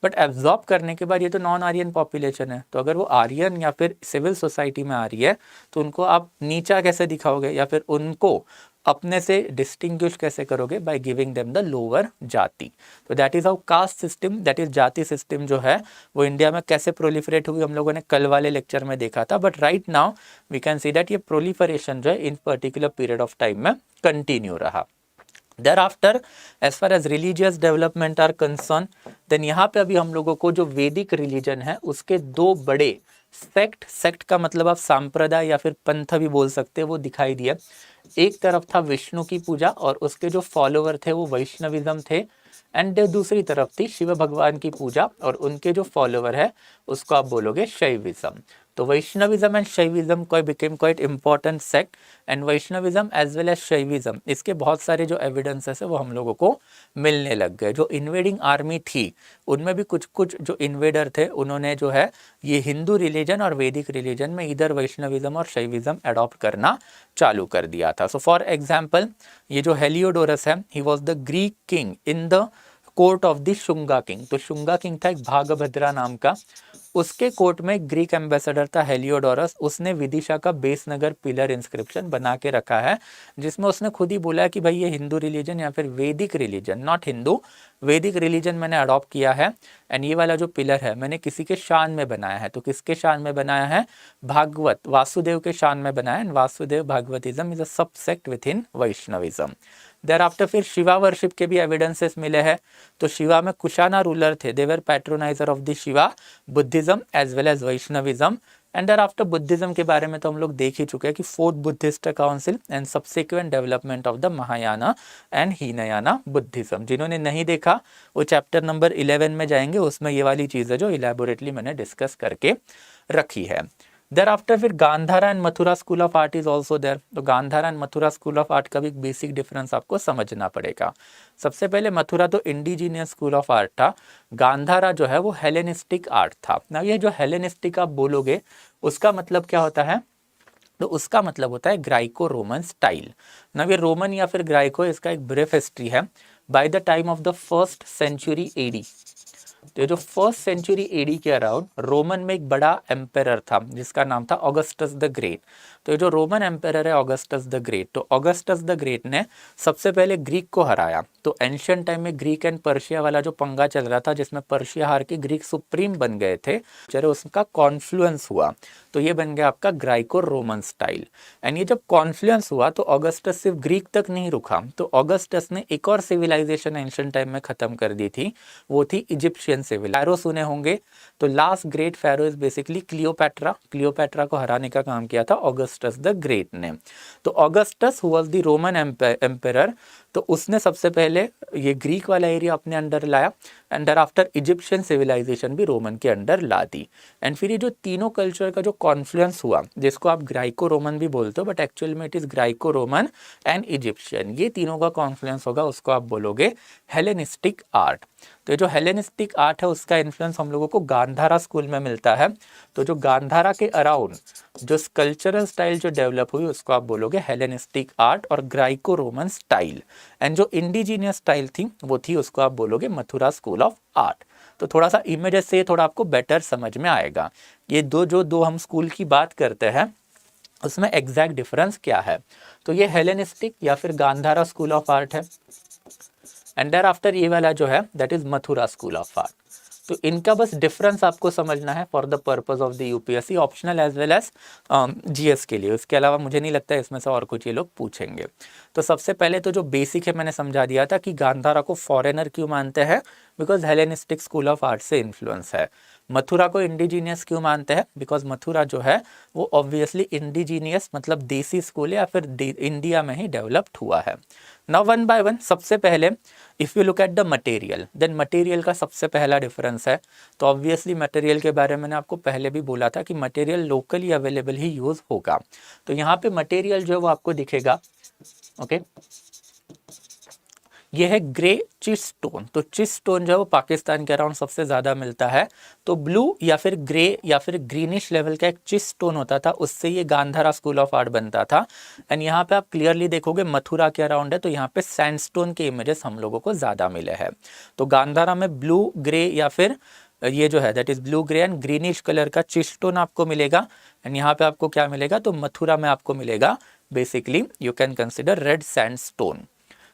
बट एब्जॉर्ब करने के बाद ये तो नॉन आर्यन पॉपुलेशन है, तो अगर वो आर्यन या फिर सिविल सोसाइटी में आ रही है तो उनको आप नीचा कैसे दिखाओगे या फिर उनको अपने से डिस्टिंग्विश कैसे करोगे, by giving them the lower जाति। तो that is how caste system that is जाति सिस्टम जो है वो इंडिया में कैसे प्रोलिफरेट हुई हम लोगों ने कल वाले लेक्चर में देखा था। But right now we can see that ये प्रोलिफरेशन जो है in particular period of time में कंटिन्यू रहा। Thereafter, as far as religious development are concerned, then यहाँ पे अभी हम लोगों को जो वैदिक रिलीजन है उसके दो बड़े सेक्ट का मतलब आप सांप्रदाय या फिर पंथ भी बोल सकते हैं वो दिखाई दिया। एक तरफ था विष्णु की पूजा और उसके जो फॉलोवर थे वो वैष्णविज्म थे, एंड दूसरी तरफ थी शिव भगवान की पूजा और उनके जो फॉलोवर है उसको आप बोलोगे शैविज्म। तो वैष्णविज्म एंड शैविज्म को became quite important sect, and Vaishnavism as well as Shaivism, इसके बहुत सारे जो एविडेंसेस है वो हम लोगों को मिलने लग गए। जो इन्वेडिंग आर्मी थी उनमें भी कुछ कुछ जो इन्वेडर थे उन्होंने जो है ये हिंदू रिलीजन और वैदिक रिलीजन में इधर वैष्णविज्म और शैविज्म अडॉप्ट करना चालू कर दिया था। सो फॉर एग्जाम्पल ये जो हेलियोडोरस है, he was the Greek king in the court of the Shunga king. तो शुंगा किंग था एक भागभद्रा नाम का, उसके कोर्ट में ग्रीक एम्बेसडर था हेलियोडोरस। उसने विदिशा का बेस नगर पिलर इंस्क्रिप्शन बना के रखा है, जिसमें उसने खुद ही बोला है कि भाई ये हिंदू रिलीजन या फिर वैदिक रिलीजन, नॉट हिंदू, वैदिक रिलीजन मैंने अडॉप्ट किया है। एंड ये वाला जो पिलर है मैंने किसी के शान में बनाया है। तो किसके शान में बनाया है? भागवत वासुदेव के शान में बनाया है। Vasudeva Bhagavatism is a subsect within Vaishnavism. Thereafter फिर शिवा वर्शिप के भी एविडेंसेस मिले हैं। तो शिवा में कुशाना रूलर थे, they were patroniser of the Shiva, Buddhism as well as Vaishnavism. And thereafter Buddhism के बारे में तो हम लोग देख ही चुके हैं कि fourth Buddhist council and subsequent development of the Mahayana and Hinayana Buddhism. जिन्होंने नहीं देखा वो चैप्टर नंबर 11 में जाएंगे, उसमें ये वाली चीज़ है जो इलेबोरेटली मैंने डिस्कस करके रखी है। देर आफ्टर फिर Gandhara and Mathura school of art is also there. तो Gandhara and Mathura school of art का भी एक बेसिक डिफरेंस आपको समझना पड़ेगा। सबसे पहले मथुरा तो इंडिजीनियस स्कूल ऑफ आर्ट था, गांधारा जो है वो हेलेनिस्टिक आर्ट था ना। ये जो हेलेनिस्टिक आप बोलोगे उसका मतलब क्या होता है? तो उसका मतलब होता है ग्राइको रोमन स्टाइल ना। ये रोमन या फिर ग्राइको, इसका एक ब्रीफ हिस्ट्री है। By the time of the 1st century AD, तो ये जो 1st सेंचुरी एडी के अराउंड रोमन में एक बड़ा एम्पेरर था जिसका नाम था ऑगस्टस द ग्रेट। तो ये जो रोमन एम्पेरर है ऑगस्टस द ग्रेट, तो ऑगस्टस द ग्रेट ने सबसे पहले ग्रीक को हराया। तो एंशियंट टाइम में ग्रीक एंड पर्शिया वाला जो पंगा चल रहा था जिसमें पर्शिया हार के ग्रीक सुप्रीम बन गए थे, चलो उसका कॉन्फ्लुएंस हुआ तो ये बन गया आपका ग्राइको रोमन स्टाइल। एंड ये जब कॉन्फ्लुएंस हुआ तो ऑगस्टस सिर्फ ग्रीक तक नहीं रुका, तो ऑगस्टस ने एक और सिविलाइजेशन एंशियंट टाइम में खत्म कर दी थी, वो थी इजिप्शियन सिविल। फैरो सुने होंगे, तो last great pharaoh is basically Cleopatra. Cleopatra को हराने का काम किया था ऑगस्टस द ग्रेट ने। तो Augustus who was the Roman emperor, तो उसने सबसे पहले ये ग्रीक वाला एरिया अपने अंडर लाया and thereafter Egyptian civilization भी रोमन के अंडर ला दी। एंड फिर ये जो तीनों कल्चर का जो कॉन्फ्लुएंस हुआ, जिसको आप ग्राइको रोमन भी बोलते हो बट एक्चुअल में it is Graeco Roman and Egyptian, ये तीनों का कॉन्फ्लुएंस होगा, उसको आप बोलोगे हेलेनिस्टिक आर्ट। तो ये जो हेलेनिस्टिक आर्ट है उसका इन्फ्लुएंस हम लोगों को गांधारा स्कूल में मिलता है। तो जो गांधारा के अराउंड जो कल्चरल स्टाइल जो डेवलप हुई उसको आप बोलोगे हेलेनिस्टिक आर्ट और ग्राइको रोमन स्टाइल। एंड जो इंडिजीनियस स्टाइल थी वो थी उसको आप बोलोगे मथुरा स्कूल ऑफ आर्ट। तो थोड़ा सा इमेजेस से थोड़ा आपको बेटर समझ में आएगा ये दो हम स्कूल की बात करते हैं उसमें एग्जैक्ट डिफरेंस क्या है। तो ये हेलेनिस्टिक या फिर गांधारा स्कूल ऑफ आर्ट है, एंड देयर आफ्टर ये वाला जो है that is Mathura school of art. तो इनका बस डिफरेंस आपको समझना है for the purpose of the UPSC, optional as well as GS के लिए। उसके अलावा मुझे नहीं लगता है इसमें से और कुछ ये लोग पूछेंगे। तो सबसे पहले तो जो बेसिक है मैंने समझा दिया था कि गांधारा को फॉरेनर क्यों मानते हैं, because Hellenistic school of art से इन्फ्लुएंस है। मथुरा को इंडिजीनियस क्यों मानते हैं, बिकॉज मथुरा जो है वो ऑब्वियसली इंडिजीनियस मतलब देसी स्कूल है या फिर इंडिया में ही डेवलप्ड हुआ है। नाउ वन बाय वन, सबसे पहले if you look at the material, then material का सबसे पहला डिफरेंस है। तो ऑब्वियसली मटेरियल के बारे में मैंने आपको पहले भी बोला था कि मटेरियल लोकली अवेलेबल ही यूज़ होगा। तो यहाँ पे मटेरियल जो है वो आपको दिखेगा, ओके ये है ग्रे चिस स्टोन। तो चिस स्टोन जो है वो पाकिस्तान के अराउंड सबसे ज़्यादा मिलता है। तो ब्लू या फिर ग्रे या फिर ग्रीनिश लेवल का एक चिस स्टोन होता था, उससे ये गांधारा स्कूल ऑफ आर्ट बनता था। एंड यहाँ पे आप क्लियरली देखोगे मथुरा के अराउंड है तो यहाँ पे सैंडस्टोन के इमेजेस हम लोगों को ज़्यादा मिले हैं। तो गांधारा में ब्लू ग्रे या फिर ये जो है that is blue grey and greenish colour का चिस स्टोन आपको मिलेगा। एंड यहाँ पे आपको क्या मिलेगा, तो मथुरा में आपको मिलेगा basically you can consider red sandstone.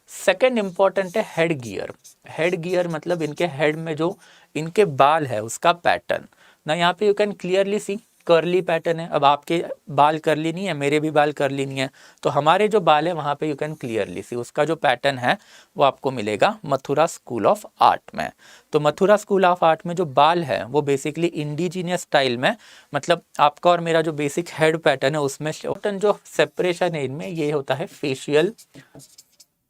Second important है हेड गियर। हेड गियर मतलब इनके हेड में जो इनके बाल है उसका पैटर्न ना। यहाँ पे you can clearly C curly pattern है। अब आपके बाल कर्ली नहीं है, मेरे भी बाल कर्ली नहीं है, तो हमारे जो बाल है वहाँ पे यू कैन क्लियरली सी उसका जो पैटर्न है वो आपको मिलेगा मथुरा स्कूल ऑफ आर्ट में। तो मथुरा स्कूल ऑफ आर्ट में जो बाल है वो बेसिकली इंडिजीनियस स्टाइल में, मतलब आपका और मेरा जो बेसिक हेड पैटर्न है उसमें जो सेपरेशन है इनमें ये होता है फेशियल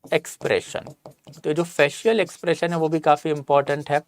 एक्सप्रेशन। तो जो फेशियल एक्सप्रेशन है वो भी काफ़ी इंपॉर्टेंट है।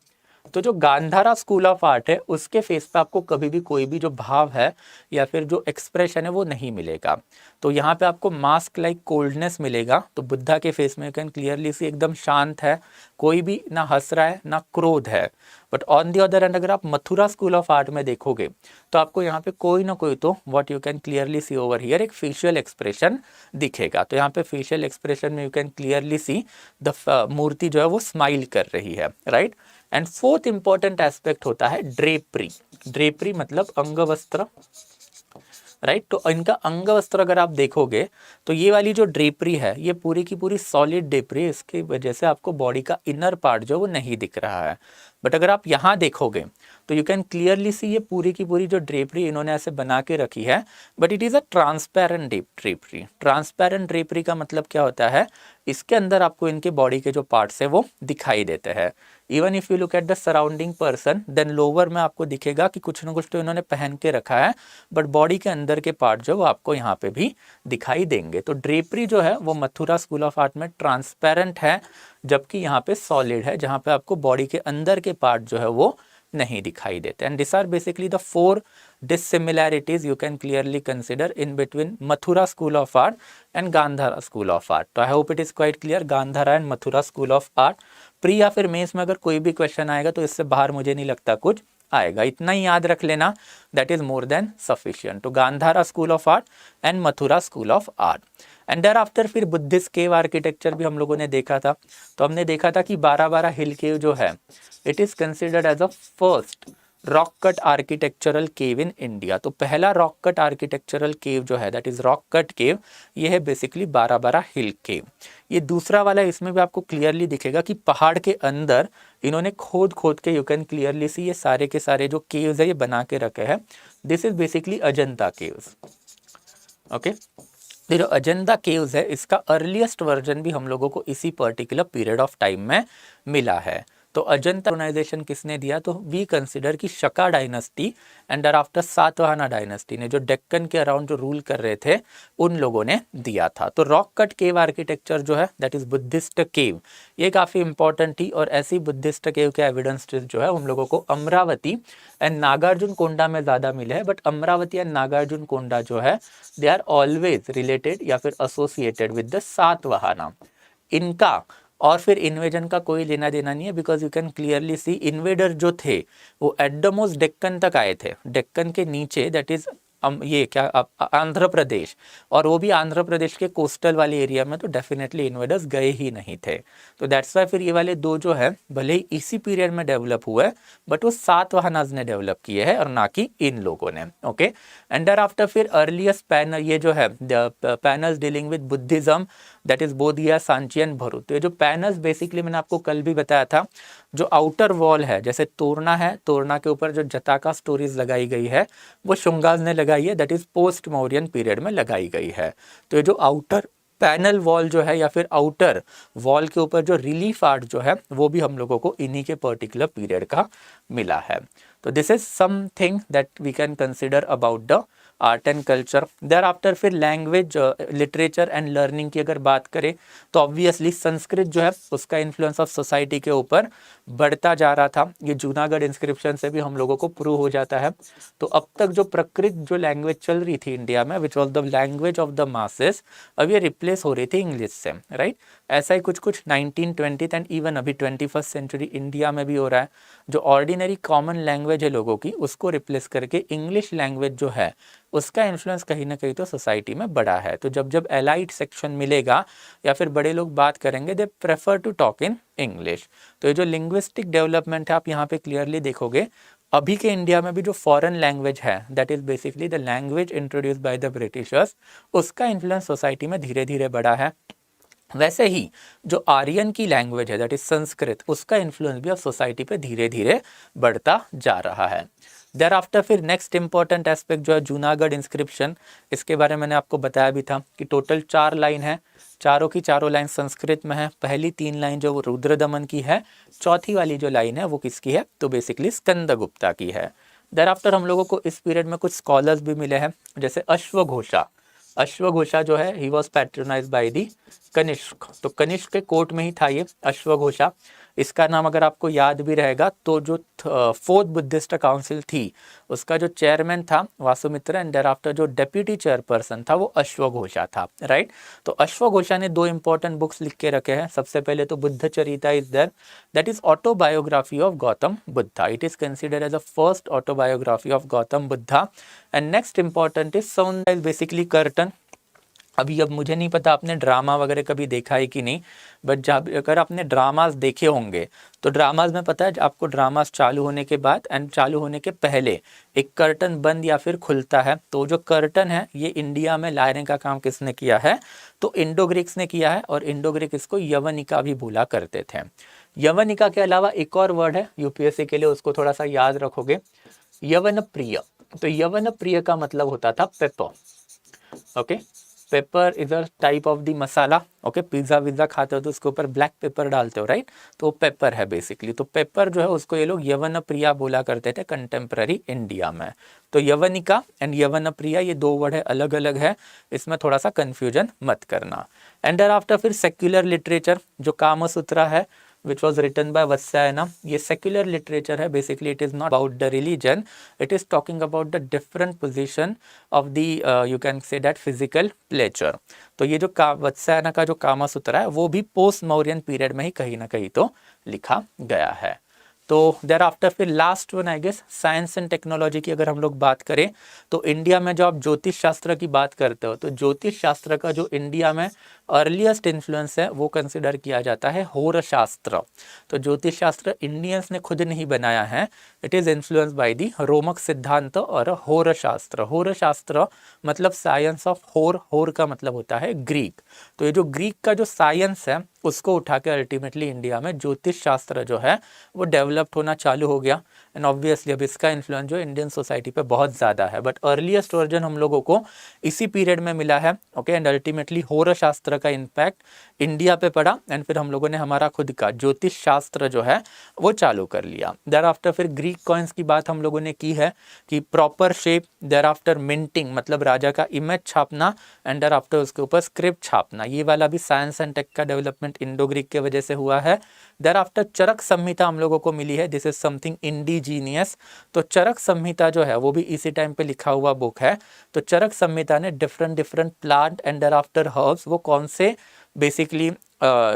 तो जो गांधारा स्कूल ऑफ आर्ट है उसके फेस पे आपको कभी भी कोई भी जो भाव है या फिर जो एक्सप्रेशन है वो नहीं मिलेगा। तो यहाँ पे आपको मास्क लाइक कोल्डनेस मिलेगा। तो बुद्धा के फेस में यू कैन क्लियरली सी एकदम शांत है, कोई भी ना हंस रहा है ना क्रोध है। But on the other and अगर आप मथुरा स्कूल ऑफ आर्ट में देखोगे तो आपको यहाँ पे कोई ना कोई तो what you can clearly see over here एक फेशियल एक्सप्रेशन दिखेगा। तो यहाँ पे फेशियल एक्सप्रेशन में you can clearly see the murti जो है वो स्माइल कर रही है, right. And fourth important aspect होता है ड्रेपरी। ड्रेपरी मतलब अंग वस्त्र, राइट। तो इनका अंग वस्त्र अगर आप देखोगे तो ये वाली जो ड्रेपरी है ये पूरी की पूरी सॉलिड ड्रेपरी है, इसकी वजह से आपको बॉडी का इनर पार्ट जो वो नहीं दिख रहा है। बट अगर आप यहाँ देखोगे तो यू कैन क्लियरली सी ये पूरी की पूरी जो ड्रेपरी इन्होंने ऐसे बना के रखी है, but it is a transparent drapery. Transparent drapery का मतलब क्या होता है, इसके अंदर आपको इनके बॉडी के जो पार्ट्स है वो दिखाई देते हैं। Even if you look at the surrounding person then lower में आपको दिखेगा कि कुछ ना कुछ तो इन्होंने पहन के रखा है, बट बॉडी के अंदर के पार्ट जो वो आपको यहाँ पे भी दिखाई देंगे। तो ड्रेपरी जो है वो मथुरा स्कूल ऑफ आर्ट में ट्रांसपेरेंट है, जबकि यहाँ पे सॉलिड है, जहाँ पे आपको बॉडी के अंदर के पार्ट जो है वो नहीं दिखाई देते। And this are basically the 4 dissimilarities you can clearly consider in between Mathura School of Art and Gandhara School of Art. तो I hope it is quite clear Gandhara and Mathura School of Art. Pre या फिर mains में अगर कोई भी question आएगा तो इससे बाहर मुझे नहीं लगता कुछ आएगा, इतना ही याद रख लेना, that is more than sufficient. तो Gandhara school of art and Mathura school of art. And thereafter फिर बुद्धिस्ट केव आर्किटेक्चर भी हम लोगों ने देखा था। तो हमने देखा था कि 12 हिल केव जो है it is considered as a first rock cut architectural cave in India. तो पहला रॉक कट आर्किटेक्चरल केव जो है that is rock cut cave, ये है बेसिकली 12 हिल केव। ये दूसरा वाला, इसमें भी आपको क्लियरली दिखेगा कि पहाड़ के अंदर इन्होंने खोद खोद के यू कैन क्लियरली सी ये सारे के सारे जो केव्स है ये बना के रखे हैं। This is basically Ajanta caves, okay. जो अजंता केव्स है इसका अर्लीस्ट वर्जन भी हम लोगों को इसी पर्टिकुलर पीरियड ऑफ टाइम में मिला है। तो अजंता ऑर्गेनाइजेशन किसने दिया, तो वी कंसिडर कि Shaka dynasty and after Satavahana dynasty ने जो डेक्कन के अराउंड जो रूल कर रहे थे उन लोगों ने दिया था। तो रॉक कट केव आर्किटेक्चर जो है दैट इज बुद्धिस्ट केव, ये काफ़ी इंपॉर्टेंट थी। और ऐसी बुद्धिस्ट केव के एविडेंस जो है उन लोगों को अमरावती एंड नागार्जुन कोंडा में ज़्यादा मिले हैं। बट अमरावती एंड नागार्जुन कोंडा जो है दे आर ऑलवेज रिलेटेड या फिर एसोसिएटेड विद द सातवाहना। इनका और फिर इन्वेजन का कोई लेना देना नहीं है, because you can clearly C invader जो थे वो एट द मोस्ट डेक्कन तक आए थे। डेक्कन के नीचे दैट इज ये क्या आंध्र प्रदेश, और वो भी आंध्र प्रदेश के कोस्टल वाले एरिया में, तो डेफिनेटली इन्वेडर्स गए ही नहीं थे। तो दैट्स वाई फिर ये वाले दो जो है भले ही इसी पीरियड में डेवलप हुए बट वो सातवाहनाज ने डेवलप किए हैं और ना कि इन लोगों ने, ओके। एंड देयर आफ्टर फिर अर्लीस्ट पैनल ये जो है panels dealing with Buddhism that is Bodhiya, Sanchi and Bharuch. तो ये जो पैनल्स बेसिकली मैंने आपको कल भी बताया था, जो आउटर वॉल है जैसे तोरना है, तोरना के ऊपर जो जताका स्टोरीज लगाई गई है वो शुंगाज ने लगाई है, that is post Mauryan period में लगाई गई है। तो ये जो आउटर पैनल वॉल जो है या फिर आउटर वॉल के ऊपर जो रिलीफ आर्ट जो है वो भी हम लोगों को इन्हीं के पर्टिकुलर पीरियड का मिला है। तो this is something that we can consider about the art and culture. Thereafter फिर लैंग्वेज, लिटरेचर एंड लर्निंग की अगर बात करें तो ऑब्वियसली संस्कृत जो है उसका इन्फ्लुएंस ऑफ सोसाइटी के ऊपर बढ़ता जा रहा था। ये जूनागढ़ इंस्क्रिप्शन से भी हम लोगों को प्रूव हो जाता है। तो अब तक जो प्रकृत जो लैंग्वेज चल रही थी इंडिया में which was the language of the masses, अब ये रिप्लेस हो रही थी इंग्लिश से, राइट। ऐसा ही कुछ कुछ 1920 एंड इवन अभी 21st सेंचुरी इंडिया में भी हो रहा है। जो ऑर्डिनरी कॉमन लैंग्वेज है लोगों की उसको रिप्लेस करके इंग्लिश लैंग्वेज जो है उसका इन्फ्लुएंस कहीं ना कहीं तो सोसाइटी में बड़ा है। तो जब जब एलाइट सेक्शन मिलेगा या फिर बड़े लोग बात करेंगे they prefer to talk in English. तो ये जो लिंग्विस्टिक डेवलपमेंट है आप यहाँ पे क्लियरली देखोगे, अभी के इंडिया में भी जो फॉरेन लैंग्वेज है that is basically the language introduce by the Britishers, उसका इन्फ्लुएंस सोसाइटी में धीरे धीरे बढ़ा है। वैसे ही जो आर्यन की लैंग्वेज है दैट इज संस्कृत, उसका इन्फ्लुएंस भी अब सोसाइटी पे धीरे धीरे बढ़ता जा रहा है। देयर आफ्टर फिर नेक्स्ट इंपॉर्टेंट एस्पेक्ट जो है जूनागढ़ इंस्क्रिप्शन, इसके बारे में मैंने आपको बताया भी था कि टोटल 4 लाइन है, चारों की चारों लाइन संस्कृत में है। पहली 3 लाइन जो वो रुद्रदमन की है, चौथी वाली जो लाइन है वो किसकी है, तो बेसिकली स्कंदगुप्ता की है। देयर आफ्टर हम लोगों को इस पीरियड में कुछ स्कॉलर्स भी मिले हैं, जैसे अश्वघोषा। अश्वघोषा जो है he was patronise by the Kanishka, तो कनिष्क के कोर्ट में ही था ये अश्वघोषा। इसका नाम अगर आपको याद भी रहेगा तो जो फोर्थ बुद्धिस्ट काउंसिल थी उसका जो चेयरमैन था वासुमित्रा एंड देयर आफ्टर जो डेप्यूटी चेयरपर्सन था वो अश्वघोषा था, राइट। तो अश्वघोषा ने 2 इंपॉर्टेंट बुक्स लिख के रखे हैं। सबसे पहले तो Buddhacharita is there, that is autobiography of Gautam Buddha. It is considered as a first autobiography of Gautam Buddha. And next important is Saundarya, basically curtain. अब मुझे नहीं पता आपने ड्रामा वगैरह कभी देखा है कि नहीं, बट जब अगर आपने ड्रामास देखे होंगे तो ड्रामास में पता है आपको ड्रामास चालू होने के बाद एंड चालू होने के पहले एक कर्टन बंद या फिर खुलता है। तो जो कर्टन है ये इंडिया में लाने का काम किसने किया है, तो इंडो ग्रीक्स ने किया है। और इंडो ग्रीक इसको यवनिका भी बोला करते थे। यवनिका के अलावा एक और वर्ड है यूपीएससी के लिए, उसको थोड़ा सा याद रखोगे, यवन प्रिय। तो यवन प्रिय का मतलब होता था pepper, okay. Pepper is a type of the masala, okay. Pizza विज्जा खाते हो तो उसके ऊपर ब्लैक पेपर डालते हो, राइट। तो पेपर है बेसिकली। तो पेपर जो है उसको ये लोग यवन प्रिया बोला करते थे कंटेम्प्ररी इंडिया में। तो यवनिका एंड यवन प्रिया ये 2 वर्ड है, अलग अलग है, इसमें थोड़ा सा कंफ्यूजन मत करना। एंड देयर आफ्टर फिर सेक्युलर लिटरेचर जो कामसूत्रा है which was written by Vatsayana. ये secular literature है, basically it is not about the religion, it is talking about the different position of the you can say that physical pleasure. तो ये जो वत्सायना का जो कामसूत्र है वो भी पोस्ट मौर्यन पीरियड में ही कहीं ना कहीं तो लिखा गया है। तो देयर आफ्टर फिर last one I guess science and technology की अगर हम लोग बात करें तो इंडिया में जो आप ज्योतिष शास्त्र की बात करते हो तो ज्योतिष शास्त्र का जो इंडिया में अर्लीस्ट इन्फ्लुएंस है वो कंसिडर किया जाता है होर शास्त्र। तो ज्योतिष शास्त्र इंडियंस ने खुद नहीं बनाया है, it is influence by the Romaka Siddhanta और होर शास्त्र। होर शास्त्र मतलब साइंस ऑफ होर, होर का मतलब होता है ग्रीक। तो ये जो ग्रीक का जो साइंस है उसको उठा के अल्टीमेटली इंडिया में ज्योतिष शास्त्र जो है वो डेवलप्ड होना चालू हो गया। एंड ऑब्वियसली अब इसका इन्फ्लुएंस जो इंडियन सोसाइटी पे बहुत ज़्यादा है, बट अर्लीस्ट वर्जन हम लोगों को इसी पीरियड में मिला है, ओके। एंड अल्टीमेटली होर शास्त्र का इम्पैक्ट इंडिया पे पड़ा एंड फिर हम लोगों ने हमारा खुद का ज्योतिष शास्त्र जो है वो चालू कर लिया। देयर आफ्टर फिर ग्रीक कॉइन्स की बात हम लोगों ने की है कि proper shape, thereafter minting मतलब राजा का इमेज छापना एंड देयर आफ्टर उसके ऊपर स्क्रिप्ट छापना, ये वाला भी साइंस एंड टेक का डेवलपमेंट इंडो ग्रीक के वजह से हुआ है। देयर आफ्टर चरक संहिता हम लोगों को मिली है, दिस इज समथिंग इंडिजीनियस। तो चरक संहिता जो है वो भी इसी टाइम पे लिखा हुआ बुक है। तो चरक संहिता ने different plant and thereafter herbs वो कौन से बेसिकली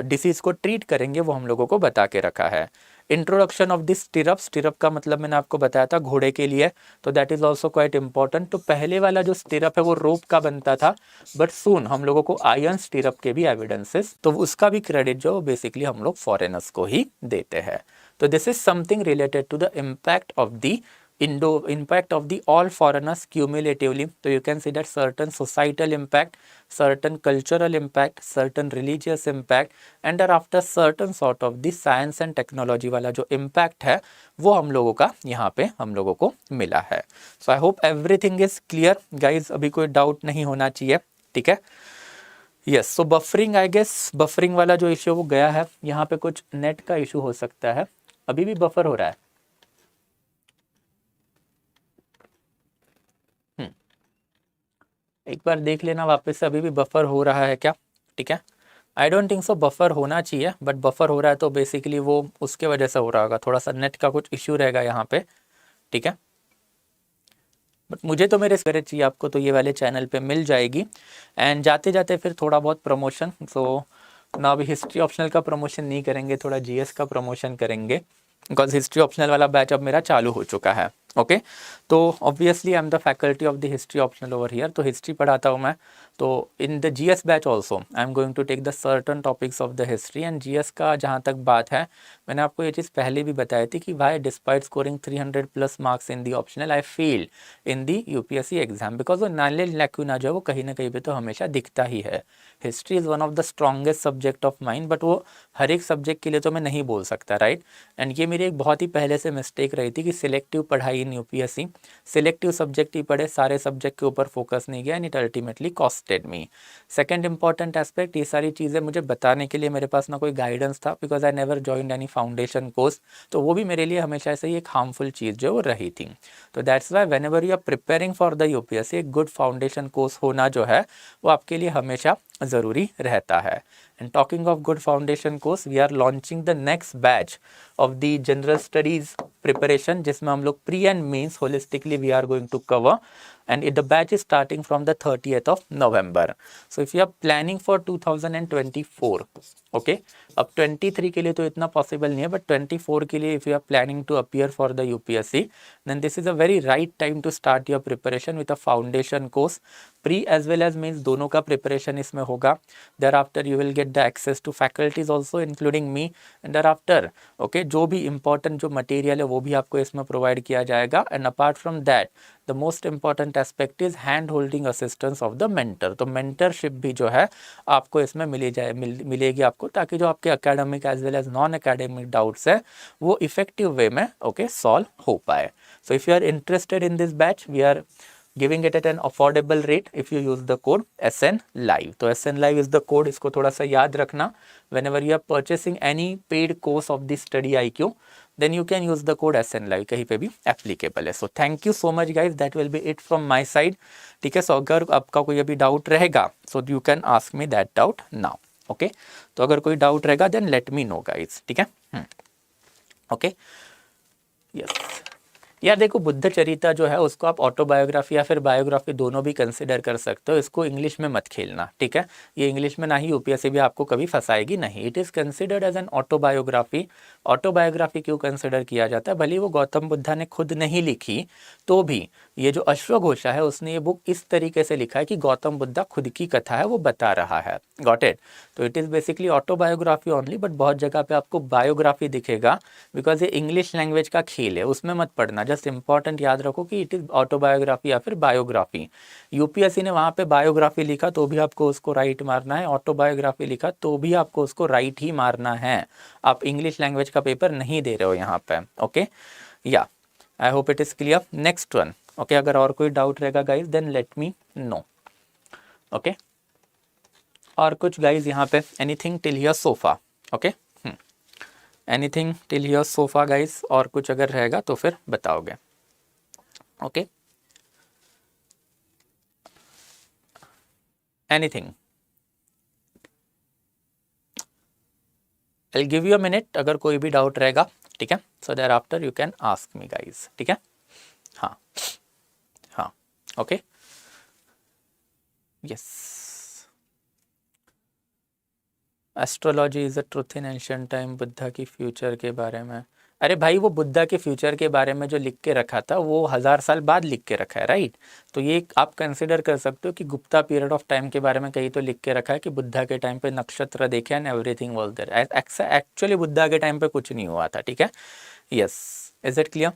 डिसीज को ट्रीट करेंगे वो हम लोगों को बता के रखा है। Introduction of this stirrup, stirrup का मतलब मैंने आपको बताया था घोड़े के लिए, तो that is also quite important. तो पहले वाला जो स्टिरअप है वो रोप का बनता था, बट सून हम लोगों को आयरन स्टिरअप के भी एविडेंसेस, तो उसका भी क्रेडिट जो बेसिकली हम लोग फॉरेनर्स को ही देते हैं। तो this is something related to the impact of the impact of the all foreigners cumulatively. So you can see that certain societal impact, certain cultural impact, certain religious impact, and thereafter certain sort of the science and technology वाला जो impact है वो हम लोगों का यहाँ पे हम लोगों को मिला है। So I hope everything is clear guys, अभी कोई डाउट नहीं होना चाहिए, ठीक है। Yes, so buffering, I guess buffering वाला जो इशू वो गया है, यहाँ पे कुछ नेट का इशू हो सकता है, अभी भी बफर हो रहा है। एक बार देख लेना वापस से, अभी भी बफर हो रहा है क्या, ठीक है। I don't think so buffer होना चाहिए, बट बफर हो रहा है तो बेसिकली वो उसके वजह से हो रहा होगा, थोड़ा सा नेट का कुछ इश्यू रहेगा यहाँ पे, ठीक है। बट मुझे तो मेरे स्पिरिट चाहिए, आपको तो ये वाले चैनल पे मिल जाएगी। एंड जाते जाते फिर थोड़ा बहुत प्रमोशन, सो ना अभी हिस्ट्री ऑप्शनल का प्रमोशन नहीं करेंगे, थोड़ा जीएस का प्रमोशन करेंगे, बिकॉज हिस्ट्री ऑप्शनल वाला बैच अब मेरा चालू हो चुका है, ओके। तो obviously I am the faculty of the history optional over here, तो हिस्ट्री पढ़ाता हूँ मैं। तो in the GS batch also I am going to take the certain topics of the history and GS का जहाँ तक बात है, मैंने आपको ये चीज़ पहले भी बताई थी कि why despite scoring 300+ marks in the optional I fail in the UPSC exam, because वो नॉलेज लैक्यूना जो है वो कहीं ना कहीं पे तो हमेशा दिखता ही है। History is one of the strongest subject of mind, but वो हर एक सब्जेक्ट के लिए तो मैं नहीं बोल सकता, राइट। एंड ये मेरी एक बहुत ही पहले से मिस्टेक रही थी कि सिलेक्टिव पढ़ाई इन यूपीएससी, सिलेक्टिव सब्जेक्ट ही पढ़े, सारे सब्जेक्ट के ऊपर फोकस नहीं गया and it ultimately costed me. Second important aspect, ये सारी चीज़ें मुझे बताने के लिए मेरे पास ना कोई गाइडेंस था, because I never joined any foundation course, तो वो भी मेरे लिए हमेशा ऐसे ही एक हार्मफुल चीज़ जो वो रही थी। तो that's why whenever you are preparing for the UPSC, एक गुड फाउंडेशन कोर्स होना जो है वो आपके लिए हमेशा ज़रूरी रहता है। And talking of good foundation course, we are launching the next batch of the general studies preparation, जिसमें हम लोग pre and mains holistically we are going to cover, and the batch is starting from the 30th of November. So if you are planning for 2024, okay, अब 23 के लिए तो इतना possible नहीं है, बट 24 के लिए if you are planning to appear for the UPSC, then this is a very right time to start your preparation with a foundation course. Pre as well as mains दोनों का preparation इसमें होगा। Thereafter you will get the access to faculties also including me, and thereafter okay जो भी important जो material है वो भी आपको इसमें प्रोवाइड किया जाएगा। And apart from that the most important aspect is hand holding assistance of the mentor. तो मेंटरशिप भी जो है आपको इसमें मिलेगी आपको, ताकि जो आपके academic as well as non academic doubts है वो इफेक्टिव वे में ओके सॉल्व हो पाए। So if you are interested in this batch, we are giving it at an affordable rate if you use the code SN Live. तो SN Live is the code, इसको थोड़ा सा याद रखना। whenever you are purchasing any paid course of the study IQ, then you can use the code SN Live, कहीं पे भी applicable है। so thank you so much guys, that will be it from my side। ठीक है, so अगर आपका कोई अभी डाउट रहेगा so you can ask me that doubt now, okay? तो अगर कोई डाउट रहेगा then let me know guys, ठीक है। ओके यस यार देखो, बुद्ध चरिता जो है उसको आप ऑटोबायोग्राफी या फिर बायोग्राफी दोनों भी कंसिडर कर सकते हो। इसको इंग्लिश में मत खेलना, ठीक है। ये इंग्लिश में ना ही यूपीएससी भी आपको कभी फंसाएगी नहीं। It is considered as an autobiography. Autobiography क्यों कंसिडर किया जाता है? भले वो गौतम बुद्धा ने खुद नहीं लिखी तो भी ये जो अश्वघोषा है उसने ये बुक इस तरीके से लिखा है कि गौतम बुद्धा खुद की कथा है वो बता रहा है। Got it? तो it is basically autobiography only, but बहुत जगह पे आपको बायोग्राफी दिखेगा बिकॉज ये इंग्लिश लैंग्वेज का खेल है, उसमें मत पढ़ना। जस्ट इंपॉर्टेंट याद रखो कि इट इज़ ऑटोबायोग्राफी या फिर बायोग्राफी। यूपीएससी ने वहाँ पे बायोग्राफी लिखा तो भी आपको उसको राइट मारना है, ऑटोबायोग्राफी लिखा तो भी आपको उसको राइट ही मारना है। आप इंग्लिश लैंग्वेज का पेपर नहीं दे रहे हो यहाँ पे। Okay yeah I hope it is clear. Next one okay अगर और कोई डाउट रहेगा guys then let me know. Okay और कुछ गाइज यहाँ पे anything till here so far? Okay anything till here so far guys? और कुछ अगर रहेगा तो फिर बताओगे। Okay anything? I give you a minute अगर कोई भी डाउट रहेगा, ठीक है। So thereafter you can ask me guys, ठीक है। हाँ हाँ okay yes. Astrology is a truth in ancient time, Buddha की फ्यूचर के बारे में। अरे भाई वो बुद्धा के फ्यूचर के बारे में जो लिख के रखा था वो 1000 साल बाद लिख के रखा है, राइट? तो ये आप कंसिडर कर सकते हो कि गुप्ता पीरियड ऑफ टाइम के बारे में कहीं तो लिख के रखा है कि बुद्धा के टाइम पे नक्षत्र देखे and everything was there. Actually Buddha के टाइम पे कुछ नहीं हुआ था, ठीक है। Yes is it clear?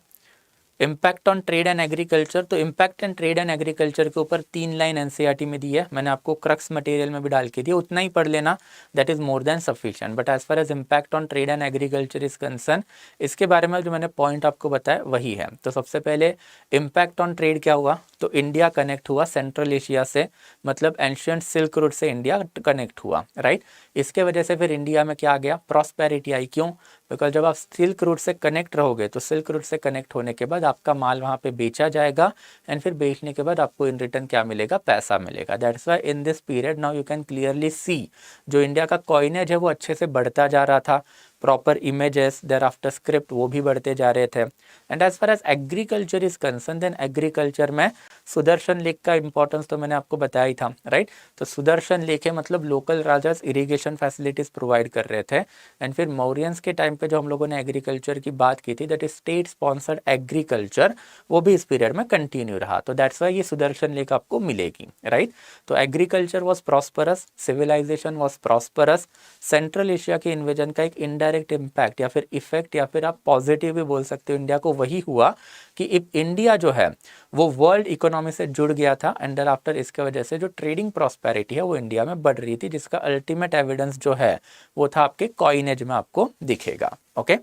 Impact on trade and agriculture, तो impact and trade and agriculture के ऊपर 3 लाइन एनसीईआरटी में दी है। मैंने आपको क्रक्स मटेरियल में भी डाल के दिया, उतना ही पढ़ लेना, that is more than sufficient. But as far as impact on trade and agriculture is concerned, इसके बारे में जो मैंने पॉइंट आपको बताया वही है। तो सबसे पहले इम्पैक्ट ऑन ट्रेड क्या हुआ? तो इंडिया कनेक्ट हुआ सेंट्रल एशिया से, मतलब एंशियंट सिल्क रूट से इंडिया कनेक्ट हुआ, राइट? इसके वजह से फिर इंडिया में क्या आ गया? प्रॉस्पेरिटी आई। क्यों? बिकॉज जब आप सिल्क रूट से कनेक्ट रहोगे तो सिल्क रूट से कनेक्ट होने के बाद आपका माल वहाँ पे बेचा जाएगा एंड फिर बेचने के बाद आपको इन रिटर्न क्या मिलेगा? पैसा मिलेगा। That's why in this period now you can clearly see जो इंडिया का कॉइनेज है वो अच्छे से बढ़ता जा रहा था, proper images thereafter script वो भी बढ़ते जा रहे थे। And as far as agriculture is concern, then agriculture में सुदर्शन लेक का इंपॉर्टेंस तो मैंने आपको बताया ही था, राइट? तो सुदर्शन लेक है मतलब local rajas irrigation facilities provide कर रहे थे। एंड फिर मौर्यंस के टाइम पे जो हम लोगों ने एग्रीकल्चर की बात की थी, that is state sponsored agriculture, वो भी इस पीरियड में कंटिन्यू रहा। तो दैट्स वाई ये सुदर्शन लेक आपको मिलेगी, राइट? तो agriculture was prosperous, civilization was prosperous. Central Asia के इन्वेजन का एक इनडायरेक्ट इम्पैक्ट या फिर इफेक्ट या फिर आप पॉजिटिव भी बोल सकते हो इंडिया को वही हुआ कि इंडिया जो है वो वर्ल्ड इकोनॉमी से जुड़ गया था। एंड देयर आफ्टर इसके वजह से जो ट्रेडिंग प्रॉस्पेरिटी है वो इंडिया में बढ़ रही थी, जिसका अल्टीमेट एविडेंस जो है वो था आपके कॉइनेज में आपको दिखेगा। ओके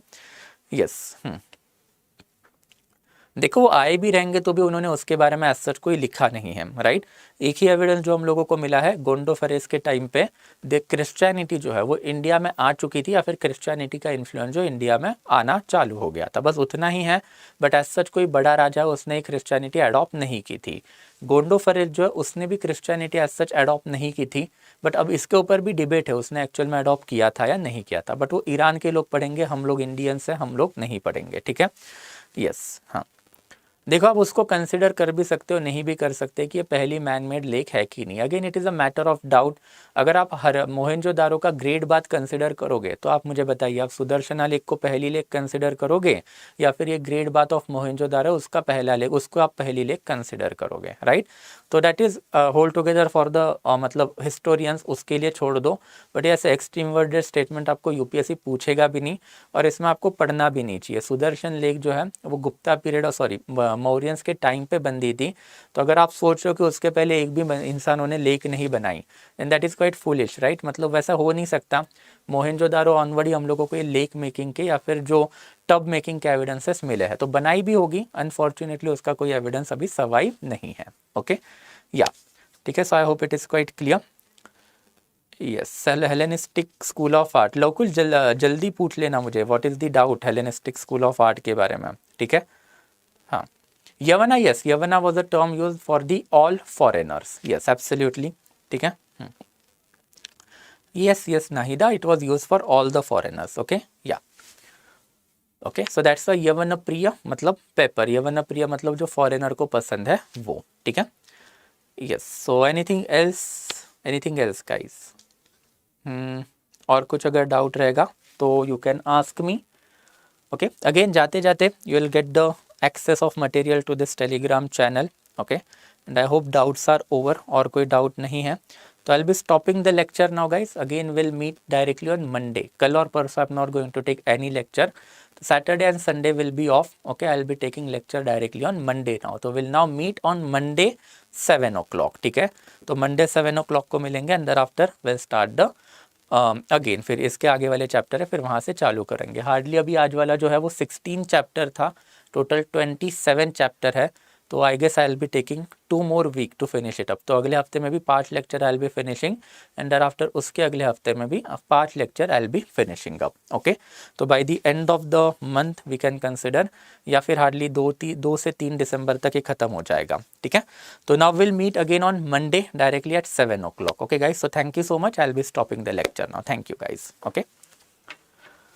यस देखो वो आए भी रहेंगे तो भी उन्होंने उसके बारे में एज सच कोई लिखा नहीं है, राइट। एक ही एविडेंस जो हम लोगों को मिला है, गोंडोफेरेस के टाइम पे क्रिश्चियनिटी जो है वो इंडिया में आ चुकी थी, या फिर क्रिश्चियनिटी का इन्फ्लुएंस जो इंडिया में आना चालू हो गया था, बस उतना ही है। बट एज सच कोई बड़ा राजा उसने क्रिश्चियनिटी अडॉप्ट नहीं की थी। गोंडोफेरेस जो है उसने भी क्रिश्चियनिटी एज सच अडॉप्ट नहीं की थी, बट अब इसके ऊपर भी डिबेट है उसने एक्चुअल में अडॉप्ट किया था या नहीं किया था। बट वो ईरान के लोग पढ़ेंगे, हम लोग इंडियंस हैं, हम लोग नहीं पढ़ेंगे, ठीक है। यस, हाँ। देखो आप उसको कंसिडर कर भी सकते हो, नहीं भी कर सकते कि ये पहली मैन मेड लेक है कि नहीं। Again it is a matter of doubt. अगर आप हर मोहनजोदारो का ग्रेट बात कंसिडर करोगे तो आप मुझे बताइए, आप सुदर्शना लेक को पहली लेक कंसिडर करोगे, या फिर ये ग्रेट बात ऑफ मोहनजोदारो उसका पहला लेक, उसको आप पहली लेक कंसिडर करोगे, राइट। तो that is whole together for the मतलब हिस्टोरियंस, उसके लिए छोड़ दो। बट ऐसे एक्सट्रीम वर्डेड स्टेटमेंट आपको यूपीएससी पूछेगा भी नहीं, और इसमें आपको पढ़ना भी नहीं चाहिए। सुदर्शन लेक जो है वो गुप्ता पीरियड, सॉरी मौर्यंस के टाइम पे बंदी थी। तो अगर आप सोच रहे हो कि उसके पहले एक भी इंसानों ने लेक नहीं बनाई, and that is quite foolish, right. मतलब वैसा हो नहीं सकता। मोहनजोदारो ऑनवर्ड ही हम लोगों को ये लेक मेकिंग के या फिर जो टब मेकिंग के एविडेंसेस मिले हैं, तो बनाई भी होगी, अनफॉर्चुनेटली उसका कोई एविडेंस अभी सर्वाइव नहीं है। ओके, या ठीक है। So I hope it is quite clear. Yes, Hellenistic school of art, लोकुल जल्दी पूछ लेना मुझे, what is the doubt Hellenistic school of art के बारे में, ठीक है। हाँ, Yavana, yes, Yavana was a term use for the all foreigners, yes absolutely, ठीक है। Yes yes Nahida, it was use for all the foreigners, okay, yeah okay. So that's a Yavanapriya मतलब paper, यवन प्रिय मतलब जो फॉरेनर को पसंद है वो, ठीक है। Yes, so anything else guys? और कुछ अगर डाउट रहेगा तो you can ask me, okay. Again जाते जाते you will get the access of material to this Telegram channel, okay, and I hope doubts are over, और कोई डाउट नहीं है तो I will be stopping the lecture now guys. Again will meet directly on Monday, कल और परसों I am not going to take any lecture, Saturday and Sunday will be off, okay, I'll be taking lecture directly on Monday now, तो we'll now meet on Monday 7 o'clock, ठीक है। तो Monday 7 o'clock को मिलेंगे, and thereafter we'll start the again फिर इसके आगे वाले चैप्टर है, फिर वहाँ से चालू करेंगे। हार्डली अभी आज वाला जो है वो 16 चैप्टर था, टोटल 27 चैप्टर है, तो I guess I will be taking 2 more week to finish it up. तो अगले हफ्ते में भी 5 lecture I will be finishing, and thereafter उसके अगले हफ्ते में भी 5 lecture I will be finishing up, okay. तो by the end of the month we can consider, या फिर हार्डली 2 से 3 दिसंबर तक ये खत्म हो जाएगा, ठीक है। तो now will meet again on Monday directly at 7 o'clock, okay guys. So thank you so much, I will be stopping the lecture now, thank you guys, okay.